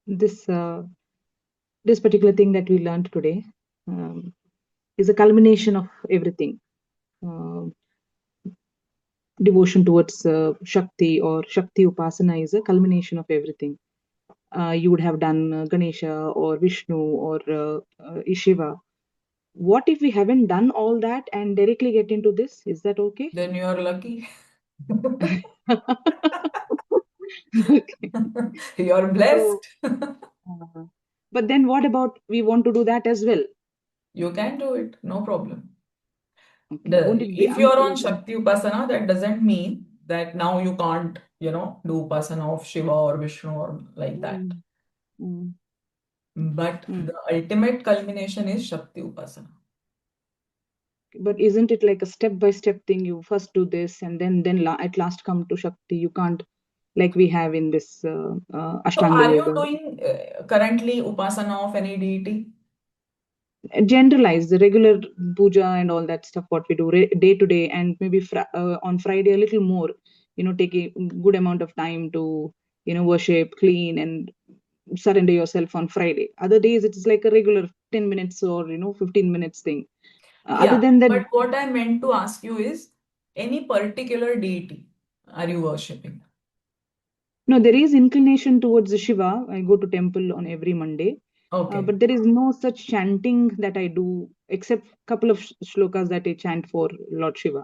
this particular thing that we learned today is a culmination of everything. Devotion towards Shakti or Shakti Upasana is a culmination of everything. you would have done Ganesha or Vishnu or Shiva. What if we haven't done all that and directly get into this? Is that okay? Then you are lucky. Okay. You're So, blessed. but then what about we want to do that as well? You can do it, no problem. Okay. Won't it be If you're on unpleasant? Shakti Upasana, that doesn't mean that now you can't, do Upasana of Shiva or Vishnu or like that. Mm, mm, But mm. the ultimate culmination is Shakti Upasana. But isn't it like a step-by-step thing? You first do this and then at last come to Shakti. You can't, like we have in this So Ashtanga are you Yoga. doing currently Upasana of any deity? Generalize the regular puja and all that stuff, what we do day to day, and maybe on Friday a little more, take a good amount of time to, worship, clean, and surrender yourself on Friday. Other days, it's like a regular 10 minutes or, 15 minutes thing. Other Yeah, than that, but what I meant to ask you is any particular deity are you worshipping? no, there is inclination towards the Shiva. I go to temple on every Monday. Okay. But there is no such chanting that I do, except couple of shlokas that I chant for Lord Shiva.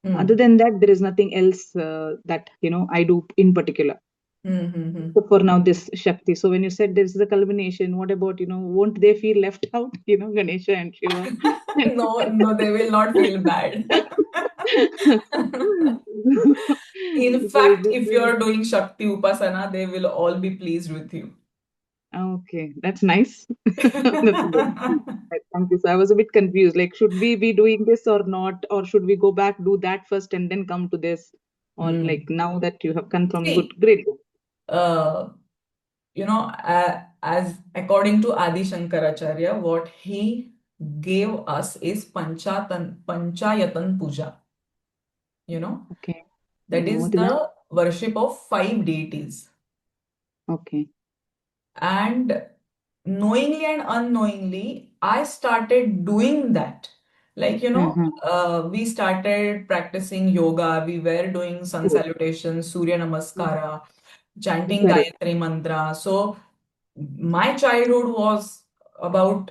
Other than that, there is nothing else that I do in particular. So for now, this Shakti. So when you said this is a culmination, what about won't they feel left out? Ganesha and Shiva. No, they will not feel bad. In So fact, if you're doing Shakti Upasana, they will all be pleased with you. okay, that's nice. That's good. Right, thank you. So I was a bit confused. Like, should we be doing this or not, or should we go back, do that first, and then come to this? Or like now that you have confirmed, good, See, great. uh, as according to Adi Shankaracharya, what he gave us is Panchayatan Puja. Okay. That is What is that? the worship of 5 deities. Okay. And knowingly and unknowingly, I started doing that. Like, we started practicing yoga, we were doing sun Good. salutation, Surya Namaskara, chanting Correct. Gayatri Mantra. So my childhood was about,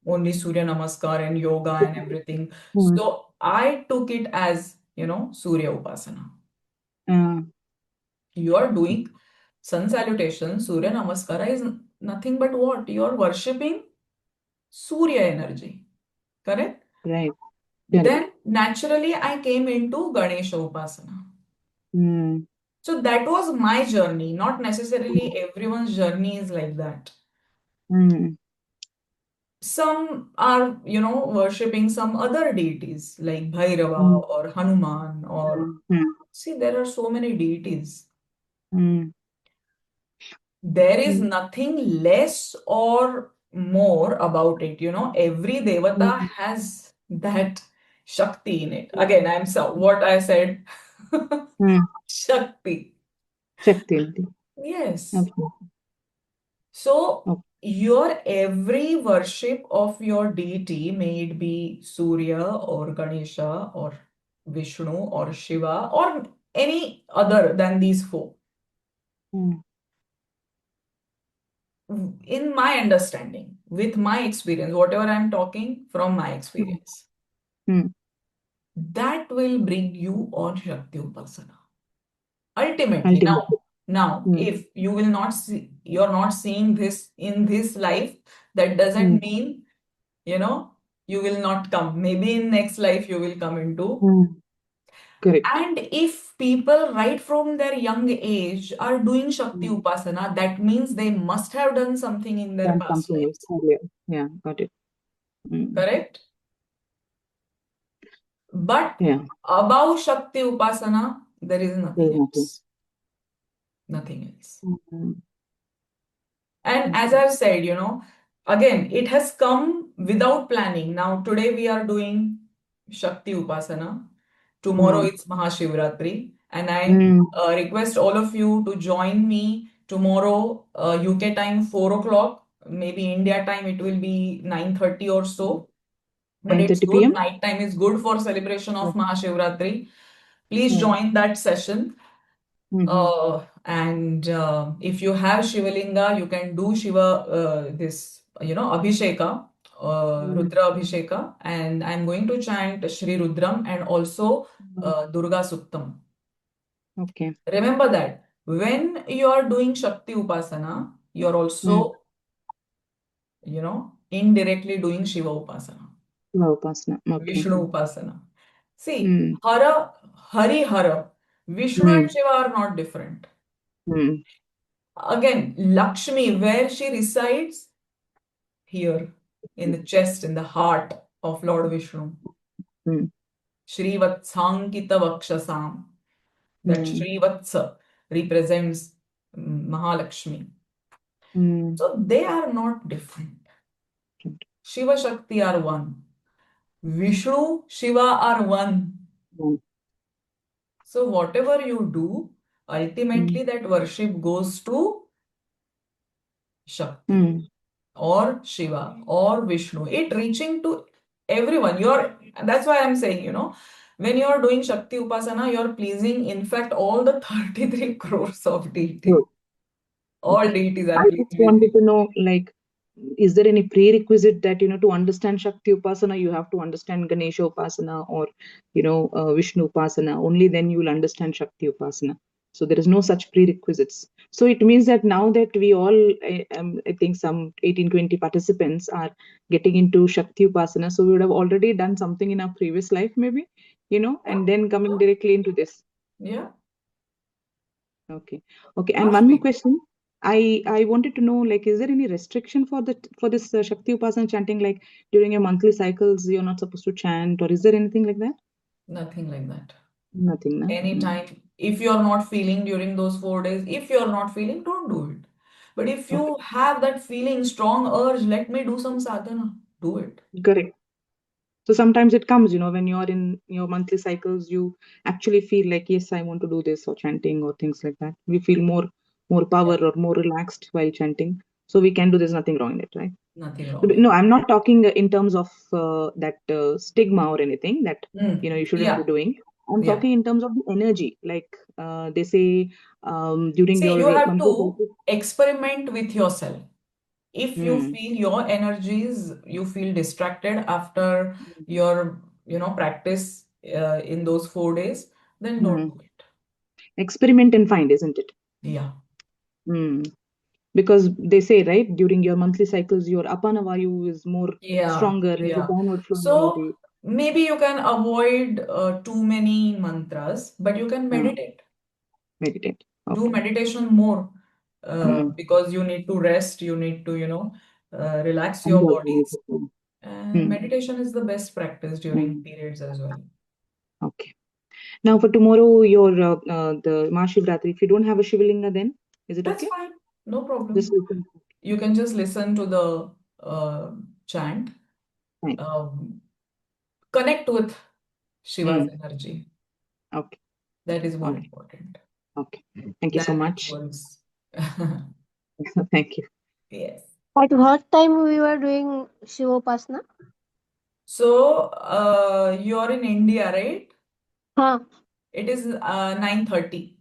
only Surya Namaskar and yoga and everything. Mm. So I took it as, Surya Upasana. Uh, You are doing sun salutation, Surya Namaskara is nothing but what? You are worshipping Surya energy, correct? right. Correct. Then naturally I came into Ganesha Upasana. Mm. So that was my journey, not necessarily everyone's journey is like that. Mm. Some are, worshipping some other deities like Bhairava Mm. or Hanuman or Mm. see, there are so many deities. Mm. There is Mm. nothing less or more about it. Every devata Mm. has that Shakti in it. Again, what I said, Mm. Shakti. Shakti. Yes. Okay. So Okay. your every worship of your deity, may it be Surya or Ganesha or Vishnu or Shiva or any other than these four, Mm. in my understanding, with my experience, whatever I'm talking from my Mm. experience, Mm. that will bring you on Shakti Upasana. Ultimately, Ultimately. now, Mm. if you will not see, you're not seeing this in this life, that Mm. doesn't mean, you will not come. Maybe in next life you will come into. Mm. Correct. And if people right from their young age are doing Shakti Mm. Upasana, that means they must have done something in their Done past something else lives. earlier. Yeah, got it. Mm. Correct? But Yeah. above Shakti Upasana, there is There's nothing nothing. else. Nothing else. Mm. And as Okay. I've said, again, it has come without planning. Now, today we are doing Shakti Upasana. Tomorrow Mm. it's Mahashivratri. And I Mm. request all of you to join me tomorrow, UK time, 4 o'clock. Maybe India time, it will be 9:30 or so. But it's 9:30 good. p.m. Night time is good for celebration of Yes. Mahashivratri. Please Yes. join that session. Mm-hmm. And if you have Shivalinga, you can do Shiva, Abhisheka, Rudra Abhisheka. And I'm going to chant Shri Rudram and also Durga Suktam. Okay. Remember that when you are doing Shakti Upasana, you are also, indirectly doing Shiva Upasana, Upasana. Okay. Vishnu Upasana. See, Mm. Hari Hara, Vishnu and Shiva are not different. Mm. Again, Lakshmi, where she resides? Here, in the chest, in the heart of Lord Vishnu. Mm. Shri Vatsankita Vakshasam. That Shri Vatsa represents Mahalakshmi. So they are not different. Shiva Shakti are one. Vishnu, Shiva are one. So whatever you do, ultimately that worship goes to Shakti or Shiva or Vishnu. It reaching to everyone. That's why I'm saying, when you're doing Shakti Upasana, you're pleasing, in fact, all the 33 crores of deities. Good. All deities are I pleased just with wanted you. to know, like, is there any prerequisite that, to understand Shakti Upasana, you have to understand Ganesha Upasana or, Vishnu Upasana? Only then you will understand Shakti Upasana. So there is no such prerequisites. So it means that now that we all, I think some 18, 20 participants are getting into Shakti Upasana. So we would have already done something in our previous life, maybe, and then coming directly into this. Yeah. Okay. Okay. And Must one more be. question. I wanted to know, like, is there any restriction for this Shakti Upasana chanting? Like during your monthly cycles, you're not supposed to chant, or is there anything like that? Nothing like that. Nothing, no? Anytime. If you're not feeling during those 4 days, if you're not feeling, don't do it. But if Okay. you have that feeling, strong urge, let me do some sadhana, do it. Correct. So sometimes it comes, when you're in your monthly cycles, you actually feel like, yes, I want to do this or chanting or things like that. We feel more power or more relaxed while chanting. So we can do. There's nothing wrong in it, right? Nothing But wrong. no, I'm not talking in terms of that stigma or anything that you shouldn't be Yeah. doing. I'm Yeah. talking in terms of the energy. Like they say during See, you your have monthly to cycle. experiment with yourself. If you feel your energies, you feel distracted after your, practice in those 4 days, then don't do it. Experiment and find, isn't it? Yeah. Because they say, right, during your monthly cycles, your apana vayu is more stronger, the Yeah. downward flowing So energy. maybe you can avoid too many mantras, but you can meditate. Meditate. Do Okay. meditation more because you need to rest, you need to, relax your bodies. And meditation is the best practice during periods as well. Okay. Now for tomorrow, your the Mahashivratri, if you don't have a Shivalinga, then is it That's okay? fine. No problem. Just listen. You can just listen to the chant. Fine. Connect with Shiva's energy. Okay. That is more All right. important Okay. Thank you so than much. rituals. Thank you. Yes. At what time we were doing Shivopasana? So you're in India, right? Huh. It is 9:30.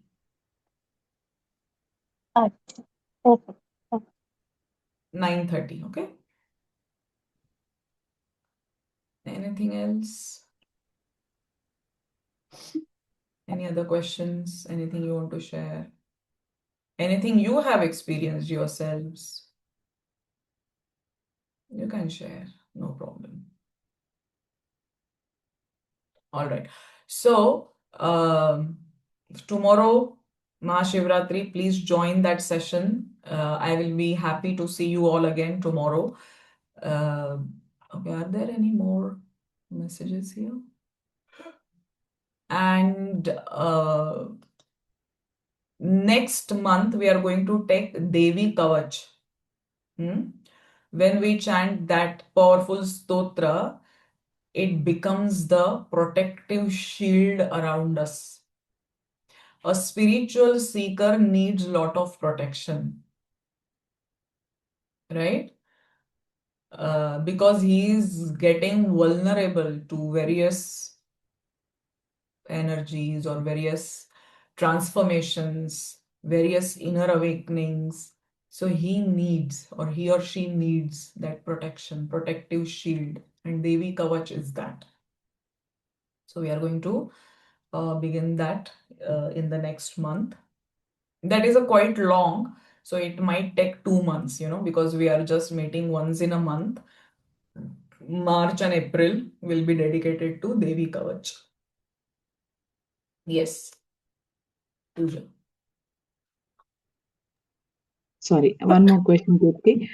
Okay. 9:30, okay? Anything else? Any other questions? Anything you want to share? Anything you have experienced yourselves? You can share, no problem. All right. So tomorrow, Mahashivratri, please join that session. I will be happy to see you all again tomorrow. Okay, are there any more messages here? And next month, we are going to take Devi Kavach. When we chant that powerful stotra, it becomes the protective shield around us. A spiritual seeker needs a lot of protection, right? Because he is getting vulnerable to various energies or various transformations various inner awakenings. So he needs, or he or she needs, that protection, protective shield, and Devi Kavach is that. So we are going to begin that in the next month. That is a quite long, so it might take 2 months, because we are just meeting once in a month. March and April will be dedicated to Devi Kavach. Yes, Pooja. Sorry, one more question, Jyoti.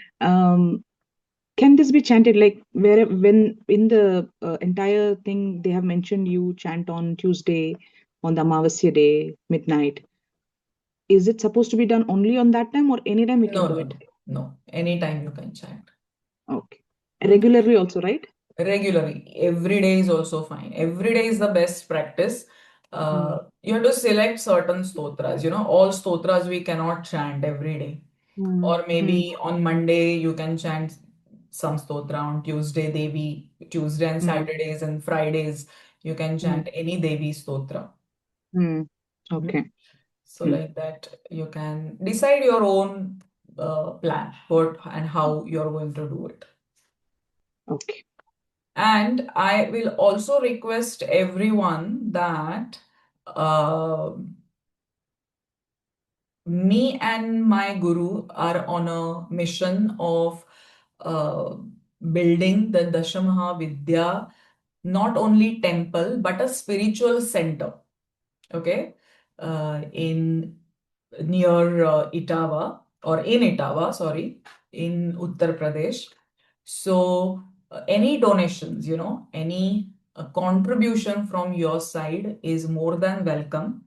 Can this be chanted like when in the entire thing they have mentioned you chant on Tuesday, on the Amavasya day, midnight? Is it supposed to be done only on that time or anytime we can do it? No. Anytime you can chant. Okay. Regularly also, right? Regularly. Every day is also fine. Every day is the best practice. You have to select certain stotras. All stotras we cannot chant every day. Or maybe on Monday you can chant some stotra, on Tuesday Devi, Tuesday and Saturdays and Fridays you can chant any Devi stotra. Okay. So like that you can decide your own plan, what and how you're going to do it. Okay. And I will also request everyone that me and my guru are on a mission of building the Dashamaha Vidya, not only temple, but a spiritual center. Okay, in near Etawah, or in Etawah, sorry, in Uttar Pradesh. So any donations, any contribution from your side is more than welcome.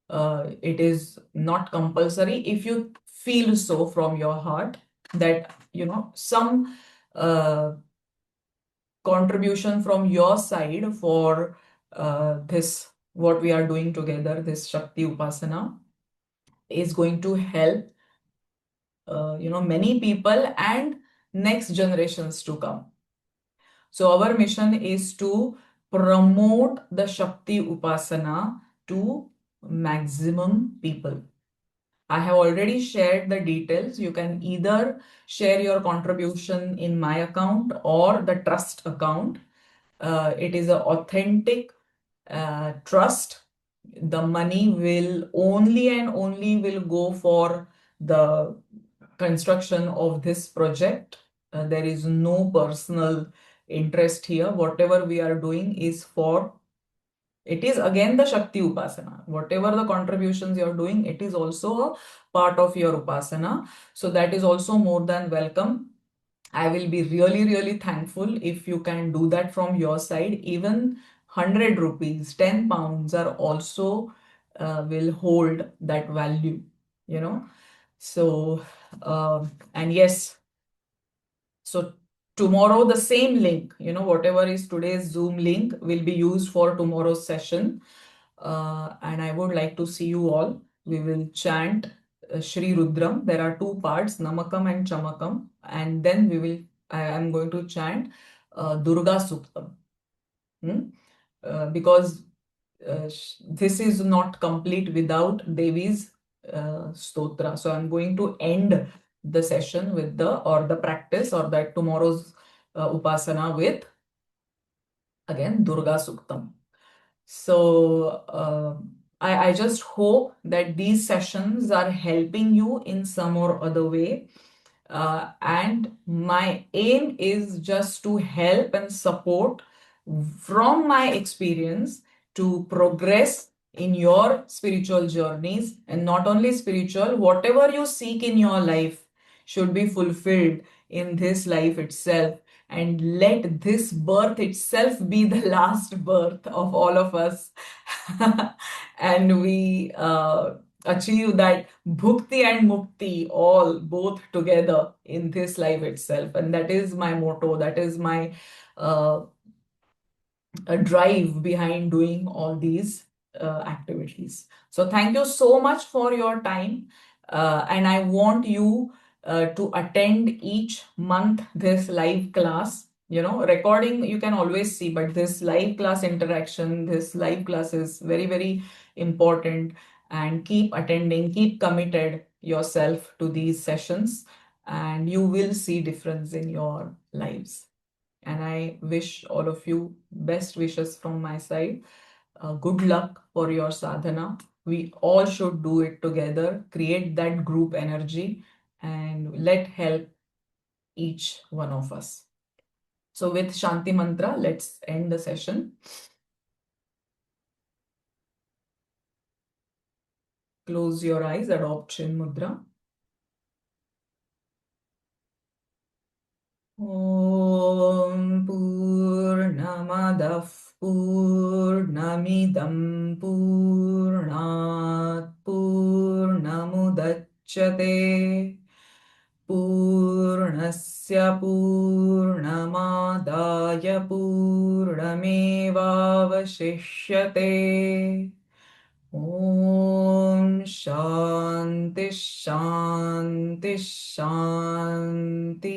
It is not compulsory. If you feel so from your heart that, some contribution from your side for this, what we are doing together, this Shakti Upasana, is going to help, many people and next generations to come. So our mission is to promote the Shakti Upasana to maximum people. I have already shared the details. You can either share your contribution in my account or the trust account. It is an authentic trust. The money will only and only will go for the construction of this project. There is no personal interest here. Whatever we are doing is for, it is again the Shakti Upasana. Whatever the contributions you're doing, it is also a part of your Upasana. So that is also more than welcome. I will be really, really thankful if you can do that from your side. Even 100 rupees, 10 pounds are also will hold that value, So, and yes, so tomorrow the same link, whatever is today's Zoom link will be used for tomorrow's session. And I would like to see you all. We will chant Shri Rudram. There are two parts, Namakam and Chamakam. And then I am going to chant Durga Suktam. Because this is not complete without Devi's stotra. So I'm going to end the session with the practice or that tomorrow's Upasana with, again, Durga Suktam. So I just hope that these sessions are helping you in some or other way. And my aim is just to help and support from my experience to progress in your spiritual journeys, and not only spiritual, whatever you seek in your life should be fulfilled in this life itself, and let this birth itself be the last birth of all of us and we achieve that bhukti and mukti all both together in this life itself. And that is my motto, that is my drive behind doing all these activities. So thank you so much for your time, and I want you to attend each month this live class. Recording you can always see, but this live class interaction, this live class is very, very important. and keep attending, keep committed yourself to these sessions, and you will see difference in your lives. And I wish all of you best wishes from my side. Good luck for your sadhana. We all should do it together, create that group energy, and let help each one of us. So with Shanti Mantra, let's end the session. Close your eyes, adopt Chin Mudra. Om Purnamadah Purnamidam Purnat Purnamudachyate Purnasya Purnamadaya Purnamevavashishyate. Om Shanti Shanti Shanti.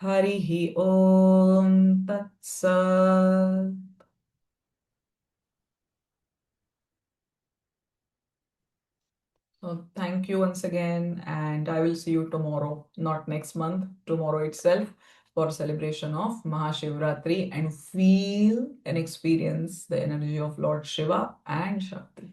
Harihi Om Tat Sat. So thank you once again, and I will see you tomorrow, not next month, tomorrow itself, for celebration of Mahashivratri, and feel and experience the energy of Lord Shiva and Shakti.